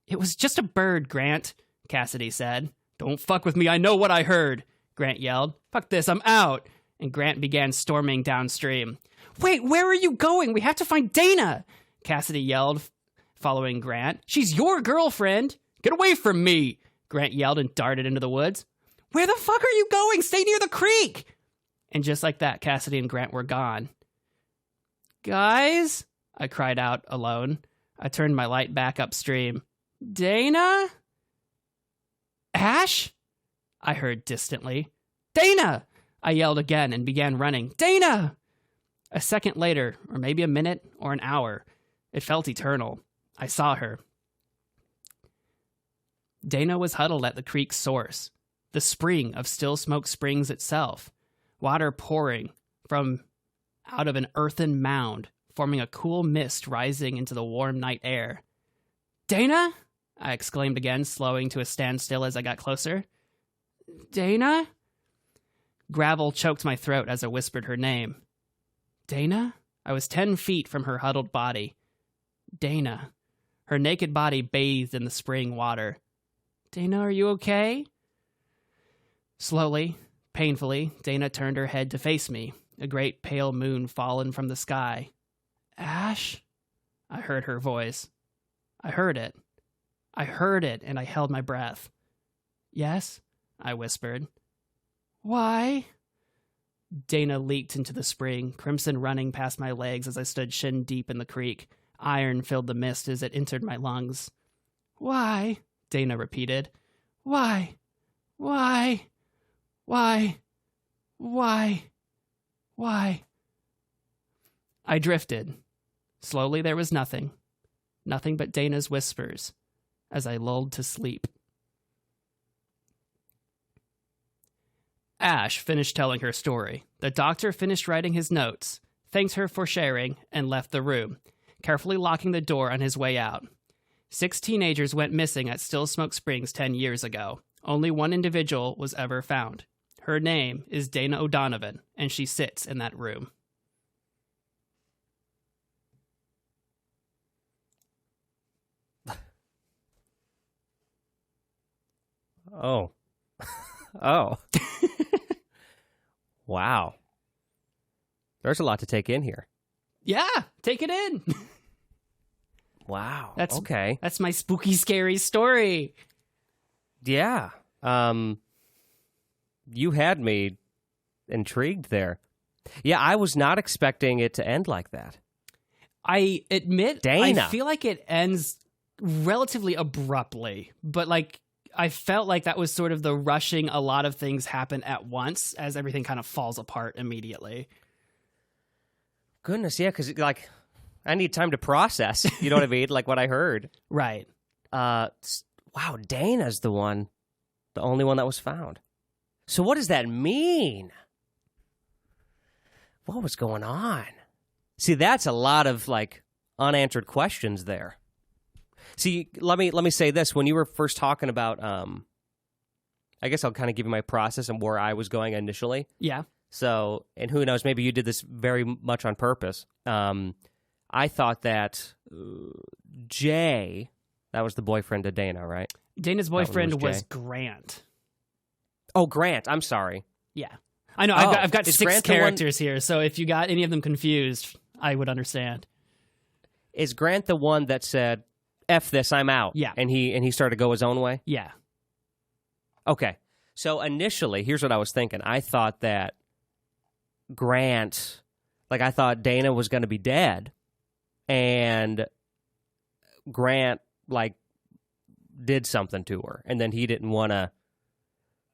It was just a bird, Grant, Cassidy said. Don't fuck with me, I know what I heard, Grant yelled. Fuck this, I'm out. And Grant began storming downstream. Wait, where are you going? We have to find Dana, Cassidy yelled, following Grant. She's your girlfriend. Get away from me, Grant yelled and darted into the woods. Where the fuck are you going? Stay near the creek. And just like that, Cassidy and Grant were gone. Guys, I cried out alone. I turned my light back upstream. Dana? Ash? I heard distantly. Dana! I yelled again and began running. Dana! A second later, or maybe a minute or an hour, it felt eternal. I saw her. Dana was huddled at the creek's source, the spring of Still Smoke Springs itself, water pouring from out of an earthen mound, forming a cool mist rising into the warm night air. Dana? I exclaimed again, slowing to a standstill as I got closer. Dana? Gravel choked my throat as I whispered her name. Dana? I was 10 feet from her huddled body. Dana. Her naked body bathed in the spring water. Dana, are you okay? Slowly, painfully, Dana turned her head to face me, a great pale moon fallen from the sky. Ash? I heard her voice. I heard it. I heard it, and I held my breath. Yes? I whispered. Why? Dana leaped into the spring, crimson running past my legs as I stood shin deep in the creek. Iron filled the mist as it entered my lungs. Why? Dana repeated. Why? Why? Why? Why? Why? I drifted. Slowly there was nothing. Nothing but Dana's whispers as I lulled to sleep. Ash finished telling her story. The doctor finished writing his notes, thanked her for sharing, and left the room, carefully locking the door on his way out. 6 teenagers went missing at Still Smoke Springs 10 years ago. Only one individual was ever found. Her name is Dana O'Donovan, and she sits in that room. Oh. Oh. Wow. There's a lot to take in here. Yeah, take it in. Wow. That's okay. That's my spooky, scary story. Yeah. You had me intrigued there. Yeah, I was not expecting it to end like that. I admit, Dana. I feel like it ends relatively abruptly, but like I felt like that was sort of the rushing a lot of things happen at once as everything kind of falls apart immediately. Goodness, yeah, because like I need time to process. You know what I mean? Like what I heard. Right. Wow, Dana's the only one that was found. So what does that mean? What was going on? See, that's a lot of like unanswered questions there. See, let me say this. When you were first talking about, I guess I'll kind of give you my process and where I was going initially. Yeah. So, and who knows, maybe you did this very much on purpose. I thought that Jay, that was the boyfriend of Dana, right? Dana's boyfriend was Grant. Oh, Grant. I'm sorry. Yeah. I know. I've got is 6 Grant characters here, so if you got any of them confused, I would understand. Is Grant the one that said, F this, I'm out? Yeah. And he started to go his own way? Yeah. Okay. So initially, here's what I was thinking. I thought that Grant, I thought Dana was going to be dead, and Grant, did something to her, and then he didn't want to,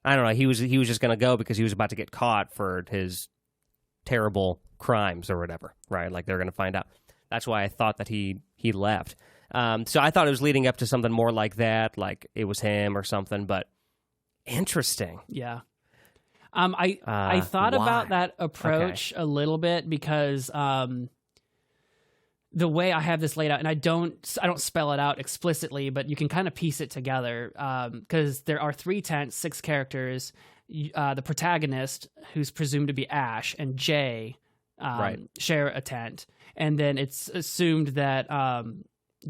I don't know, he was just going to go because he was about to get caught for his terrible crimes or whatever, right? They're going to find out. That's why I thought that he left. So I thought it was leading up to something more like that, like it was him or something, but interesting. Yeah. I thought about that approach a little bit because the way I have this laid out, and I don't spell it out explicitly, but you can kind of piece it together because there are 3 tents, 6 characters. The protagonist, who's presumed to be Ash, and Jay share a tent, and then it's assumed that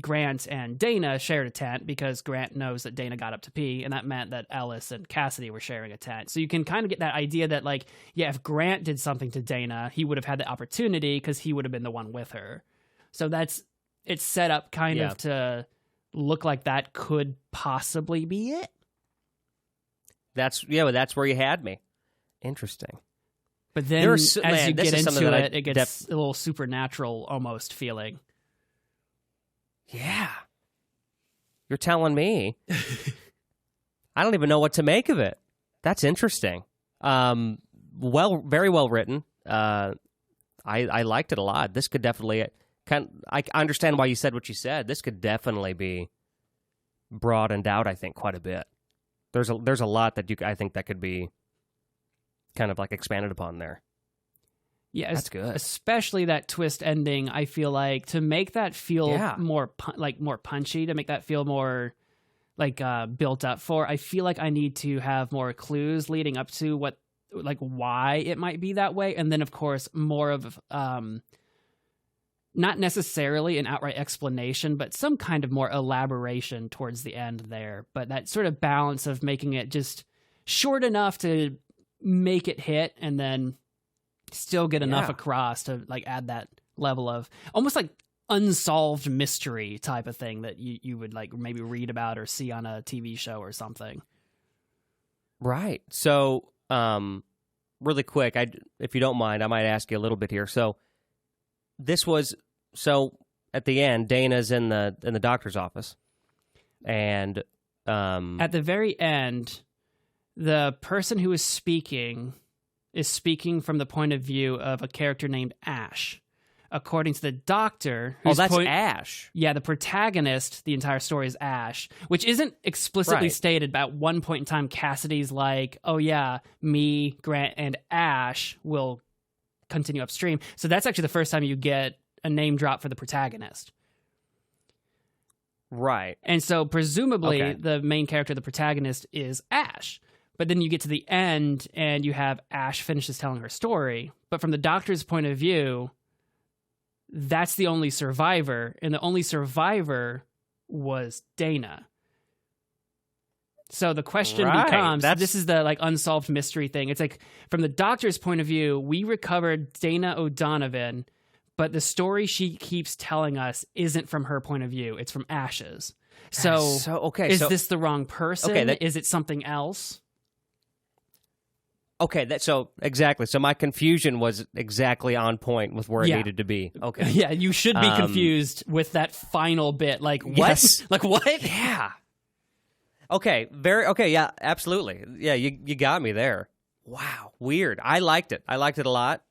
Grant and Dana shared a tent because Grant knows that Dana got up to pee, and that meant that Ellis and Cassidy were sharing a tent. So you can kind of get that idea that, if Grant did something to Dana, he would have had the opportunity because he would have been the one with her. So it's set up kind of to look like that could possibly be it. That's where you had me. Interesting. But then as you get into it, it gets a little supernatural almost feeling. Yeah. You're telling me. I don't even know what to make of it. That's interesting. Very well written. I liked it a lot. This could definitely I understand why you said what you said. This could definitely be broadened out, I think, quite a bit. There's a lot that I think that could be kind of expanded upon there. Yeah, that's good. Especially that twist ending. I feel like to make that feel more more punchy, to make that feel more built up for. I feel like I need to have more clues leading up to why it might be that way, and then of course more of not necessarily an outright explanation, but some kind of more elaboration towards the end there. But that sort of balance of making it just short enough to make it hit, and then still get enough across to add that level of almost unsolved mystery type of thing that you would maybe read about or see on a TV show or something. Right. So, really quick, if you don't mind, I might ask you a little bit here. So, at the end, Dana's in the doctor's office, and at the very end, the person who is speaking from the point of view of a character named Ash. According to the doctor... that's Ash. Yeah, the protagonist, the entire story is Ash, which isn't explicitly stated, but at one point in time, Cassidy's oh yeah, me, Grant, and Ash will continue upstream. So that's actually the first time you get a name drop for the protagonist. Right. And so presumably the main character, the protagonist, is Ash. But then you get to the end and you have Ash finishes telling her story. But from the doctor's point of view, that's the only survivor. And the only survivor was Dana. So the question becomes, this is the unsolved mystery thing. It's from the doctor's point of view, we recovered Dana O'Donovan, but the story she keeps telling us isn't from her point of view. It's from Ash's. So is this the wrong person? Is it something else? Okay, exactly. So my confusion was exactly on point with where it needed to be. Okay. Yeah, you should be confused with that final bit. What? Yes. What? Yeah. Okay, yeah, absolutely. Yeah, you got me there. Wow, weird. I liked it. I liked it a lot.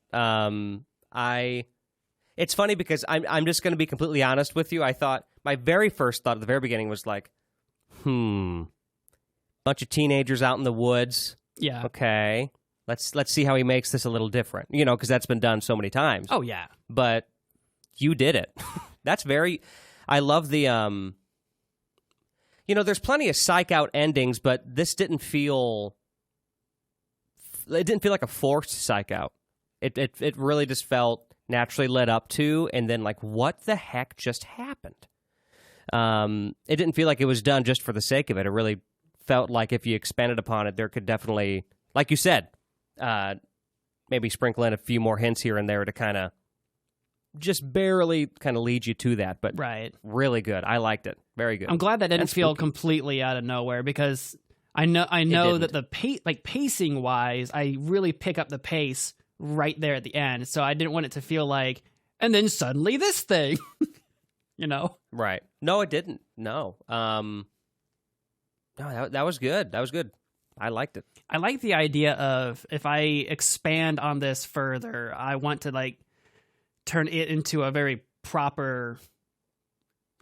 It's funny because I'm just going to be completely honest with you. I thought, my very first thought at the very beginning was bunch of teenagers out in the woods. Yeah. Okay. Let's see how he makes this a little different. Because that's been done so many times. Oh yeah. But you did it. That's very. I love the. There's plenty of psych out endings, but this didn't feel. It didn't feel like a forced psych out. It really just felt naturally led up to, and then like, what the heck just happened? It didn't feel like it was done just for the sake of it. It really felt like if you expanded upon it, there could definitely, like you said, maybe sprinkle in a few more hints here and there to kind of just barely kind of lead you to that. But right. Really good. I liked it. Very good. I'm glad that didn't feel completely out of nowhere, because I know that the pacing wise, I really pick up the pace right there at the end. So I didn't want it to feel like, and then suddenly this thing, Right. No, it didn't. No. No, that was good. That was good. I liked it. I like the idea of, if I expand on this further, I want to like turn it into a very proper,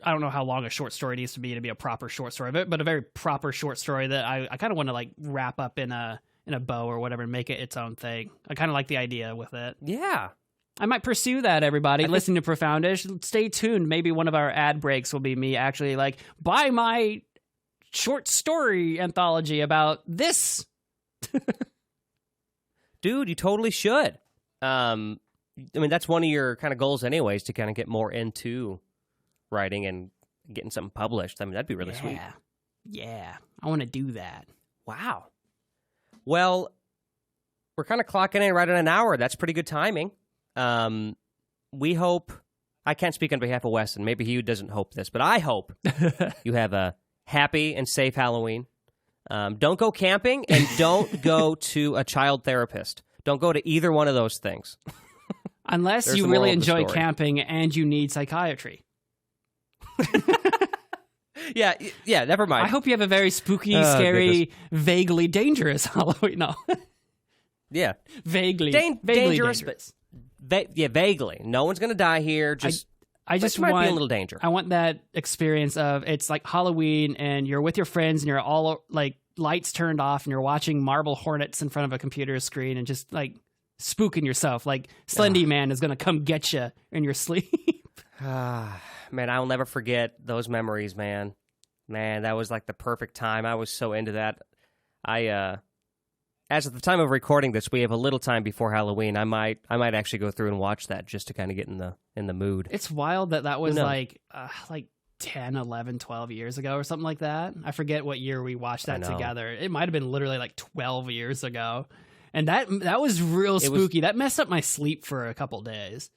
I don't know how long a short story needs to be a proper short story, but a very proper short story that I kind of want to like wrap up in a bow or whatever and make it its own thing. I kind of like the idea with it. Yeah. I might pursue that, everybody. Listen to Profoundish. Stay tuned. Maybe one of our ad breaks will be me actually like, buy my short story anthology about this. Dude, you totally should. That's one of your kind of goals anyways, to kind of get more into writing and getting something published. That'd be really sweet. Yeah. I want to do that. Wow. Well, we're kind of clocking in right at an hour. That's pretty good timing. We hope, I can't speak on behalf of Weston. Maybe he doesn't hope this, but I hope you have a happy and safe Halloween. Don't go camping, and don't go to a child therapist. Don't go to either one of those things. Unless you really enjoy camping and you need psychiatry. Yeah, never mind. I hope you have a very spooky, scary, vaguely dangerous Halloween. No. Yeah. Vaguely dangerous. Dangerous. Vaguely. No one's going to die here. I just might want be a little danger. I want that experience of, it's like Halloween and you're with your friends and you're all like lights turned off and you're watching marble hornets in front of a computer screen and just like spooking yourself. Like Slendy Man is going to come get you in your sleep. Man, I'll never forget those memories, man. Man, that was like the perfect time. I was so into that. As at the time of recording this, we have a little time before Halloween. I might actually go through and watch that just to kind of get in the mood. It's wild that was like 10, 11, 12 years ago or something like that. I forget what year we watched that together. It might have been literally like 12 years ago. And that was real spooky. That messed up my sleep for a couple days.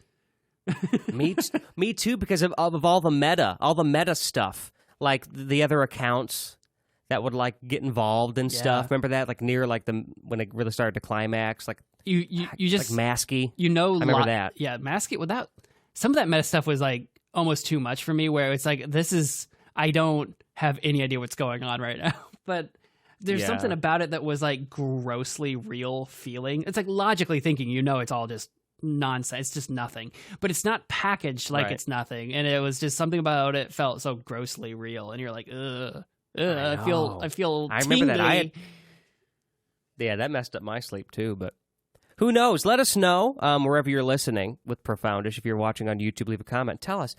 Me too, because of all the meta stuff, like the other accounts that would like get involved and stuff. Remember that, like near like when it really started to climax, like you just like Masky. I remember that. Yeah, Masky. Without some of that meta stuff was like almost too much for me. Where it's like, I don't have any idea what's going on right now, but there's something about it that was like grossly real feeling. It's like logically thinking, it's all just nonsense. It's just nothing, but it's not packaged like it's nothing. And it was just something about it felt so grossly real. And you're like, ugh. I feel I remember tingly. that. That messed up my sleep too, but who knows? Let us know wherever you're listening with Profoundish. If you're watching on YouTube, leave a comment. Tell us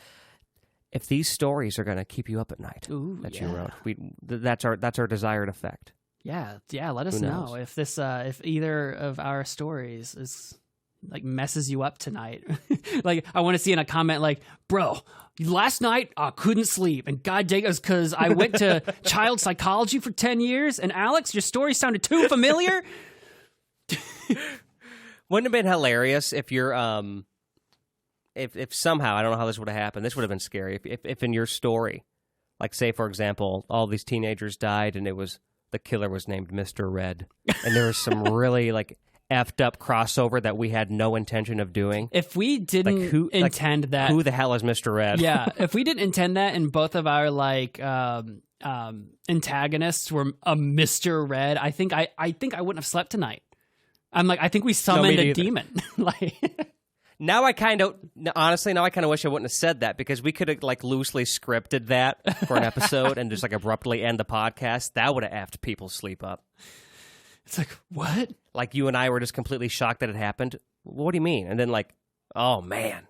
if these stories are going to keep you up at night. Ooh, that you wrote. That's our desired effect. Yeah. Let us know if this if either of our stories is like messes you up tonight. Like, I want to see in a comment like, bro, last night I couldn't sleep, and god dang it, because I went to child psychology for 10 years, and Alex, your story sounded too familiar. Wouldn't it have been hilarious if you're if somehow, I don't know how this would have happened, this would have been scary, if in your story, like say for example, all these teenagers died and the killer was named Mr. Red, and there was some really like effed up crossover that we had no intention of doing. If we didn't intend that, who the hell is Mr. Red? Yeah, if we didn't intend that, and both of our like antagonists were a Mr. Red, I think I wouldn't have slept tonight. I'm like, I think we summoned a demon. Like, now I kind of wish I wouldn't have said that, because we could have like loosely scripted that for an episode and just like abruptly end the podcast. That would have effed people's sleep up. It's like, what? Like you and I were just completely shocked that it happened. What do you mean? And then like, oh man.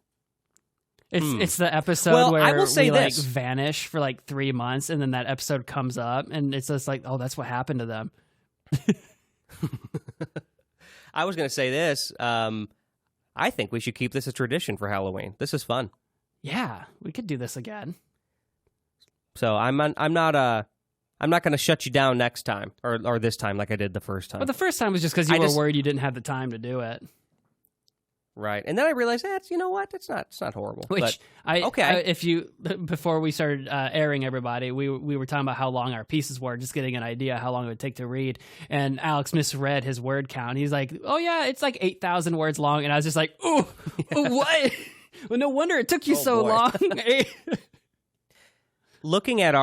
It's the episode Well, where I will say we this. like vanish for like 3 months, and then that episode comes up, and it's just like, oh, that's what happened to them. I was going to say this. I think we should keep this a tradition for Halloween. This is fun. Yeah, we could do this again. So I'm not going to shut you down next time or this time like I did the first time. But the first time was just because you were worried you didn't have the time to do it. Right, and then I realized you know what? It's not horrible. Which but, before we started airing everybody, we were talking about how long our pieces were, just getting an idea how long it would take to read. And Alex misread his word count. He's like, "Oh yeah, it's like 8,000 words long," and I was just like, "Ooh, what?" Well, no wonder it took you so long. Looking at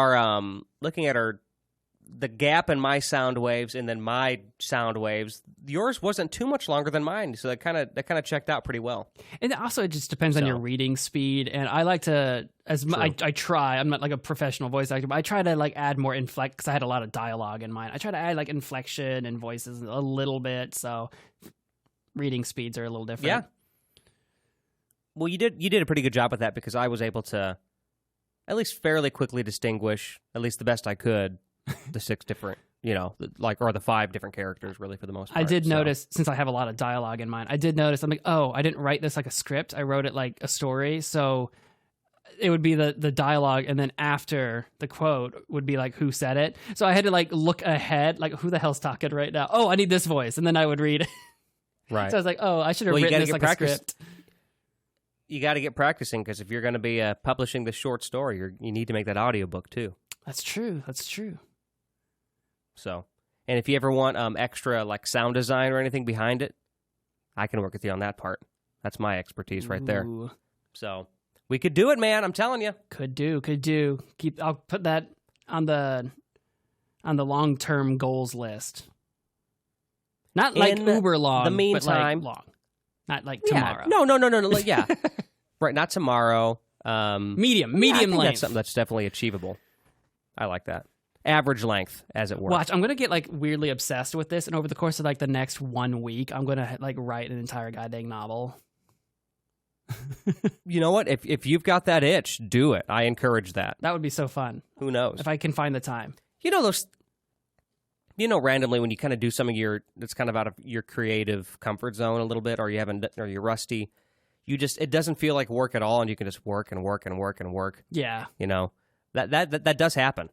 the gap in my sound waves and then my sound waves, yours wasn't too much longer than mine, so that kind of checked out pretty well. And also, it just depends on your reading speed. And I like to, I try. I'm not like a professional voice actor, but I try to like add more inflect because I had a lot of dialogue in mine. I try to add like inflection and voices a little bit, so reading speeds are a little different. Yeah. Well, you did a pretty good job with that because I was able to at least fairly quickly distinguish, at least the best I could, the 6 different, or the 5 different characters, really, for the most part. I did notice, since I have a lot of dialogue in mine, I'm like, oh, I didn't write this like a script. I wrote it like a story. So it would be the dialogue, and then after the quote would be like who said it. So I had to like look ahead, like who the hell's talking right now? Oh, I need this voice. And then I would read it. Right. So I was like, oh, I should have written this like a script. You got to get practicing, because if you're going to be publishing this short story, you need to make that audiobook too. That's true. So, and if you ever want extra like sound design or anything behind it, I can work with you on that part. That's my expertise right there. Ooh. So we could do it, man. I'm telling you. Could do. I'll put that on the long-term goals list. Not like uber long, the meantime, but like long. Not like tomorrow. No. Like, yeah. Right, not tomorrow. Medium I think length. That's something that's definitely achievable. I like that. Average length, as it were. Watch, I'm gonna get like weirdly obsessed with this, and over the course of like the next 1 week, I'm gonna like write an entire goddamn novel. You know what? If you've got that itch, do it. I encourage that. That would be so fun. Who knows? If I can find the time. Randomly when you kind of do some of that's kind of out of your creative comfort zone a little bit, or you're rusty, it doesn't feel like work at all, and you can just work and work and work and work. Yeah. That does happen.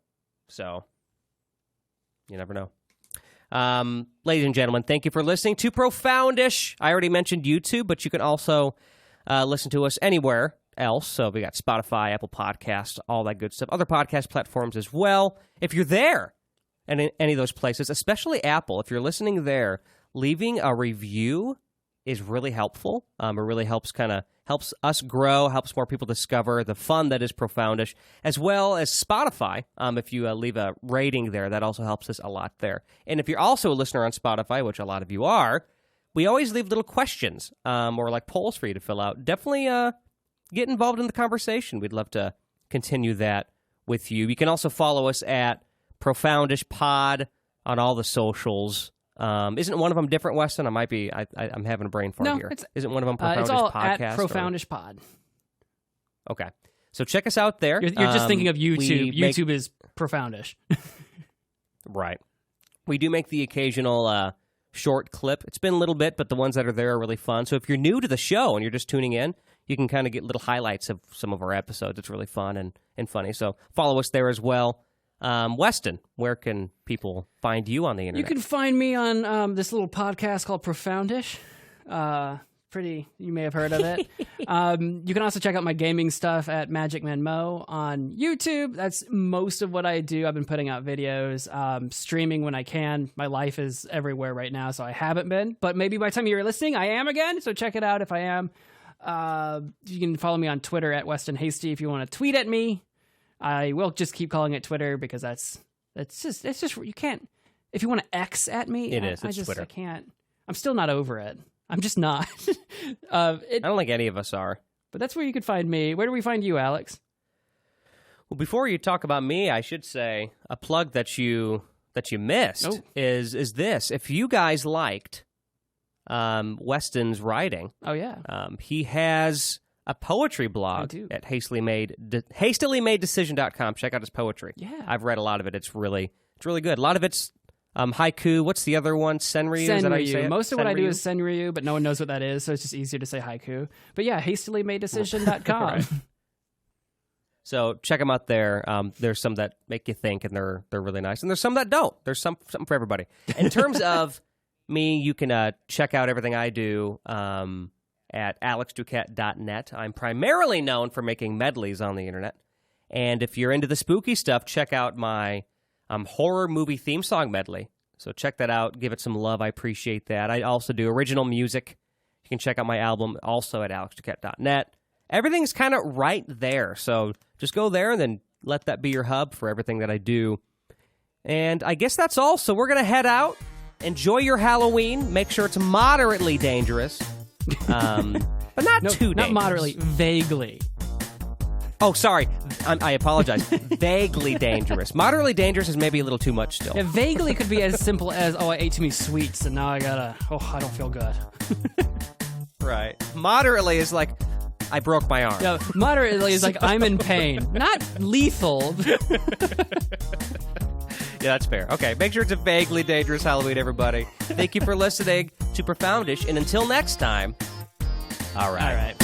So, you never know. Ladies and gentlemen, thank you for listening to Profoundish. I already mentioned YouTube, but you can also listen to us anywhere else. So we got Spotify, Apple Podcasts, all that good stuff. Other podcast platforms as well. If you're there, and in any of those places, especially Apple, if you're listening there, leaving a review is really helpful. It really helps us grow, helps more people discover the fun that is Profoundish, as well as Spotify. If you leave a rating there, that also helps us a lot there. And if you're also a listener on Spotify, which a lot of you are, we always leave little questions or like polls for you to fill out. Definitely get involved in the conversation. We'd love to continue that with you. You can also follow us at Profoundish Pod on all the socials. Isn't one of them different, Weston? I'm having a brain fart here. Isn't one of them Profoundish it's all Podcast? At Profoundish Pod. Okay. So check us out there. You're just thinking of YouTube. YouTube is Profoundish. Right. We do make the occasional short clip. It's been a little bit, but the ones that are there are really fun. So if you're new to the show and you're just tuning in, you can kind of get little highlights of some of our episodes. It's really fun and funny. So follow us there as well. Weston, where can people find you on the internet? You can find me on this little podcast called Profoundish. You may have heard of it. You can also check out my gaming stuff at Magic Man Mo on YouTube. That's most of what I do. I've been putting out videos, streaming when I can. My life is everywhere right now, so I haven't been. But maybe by the time you're listening, I am again. So check it out if I am. You can follow me on Twitter at Weston Hasty if you want to tweet at me. I will just keep calling it Twitter because it's just you can't. If you want to X at me, it's Twitter. I can't. I'm still not over it. I'm just not. I don't think any of us are. But that's where you could find me. Where do we find you, Alex? Well, before you talk about me, I should say a plug that you missed is this. If you guys liked Weston's writing, oh yeah, he has a poetry blog at hastilymadedecision.com. Check out his poetry. Yeah. I've read a lot of it. It's really good. A lot of it's haiku. What's the other one? Senryu? Is that how you say it? Most of what I do is Senryu, but no one knows what that is, so it's just easier to say haiku. But yeah, hastilymadedecision.com. Right. So check them out there. There's some that make you think, and they're really nice, and there's some that don't. There's something for everybody. In terms of me, you can check out everything I do at alexduquette.net. I'm primarily known for making medleys on the internet, and if you're into the spooky stuff, check out my horror movie theme song medley. So check that out. Give it some love. I appreciate that. I also do original music. You can check out my album also at alexduquette.net. Everything's kind of right there. So just go there and then let that be your hub for everything that I do. And I guess that's all. So we're going to head out. Enjoy your Halloween. Make sure it's moderately dangerous. But not too dangerous. Not moderately, vaguely. Oh, sorry. I apologize. Vaguely dangerous. Moderately dangerous is maybe a little too much still. Yeah, vaguely could be as simple as, I ate too many sweets and now I don't feel good. Right. Moderately is like, I broke my arm. Yeah, moderately is like, I'm in pain. Not lethal. Yeah, that's fair. Okay, make sure it's a vaguely dangerous Halloween, everybody. Thank you for listening to Profoundish, and until next time, all right. All right.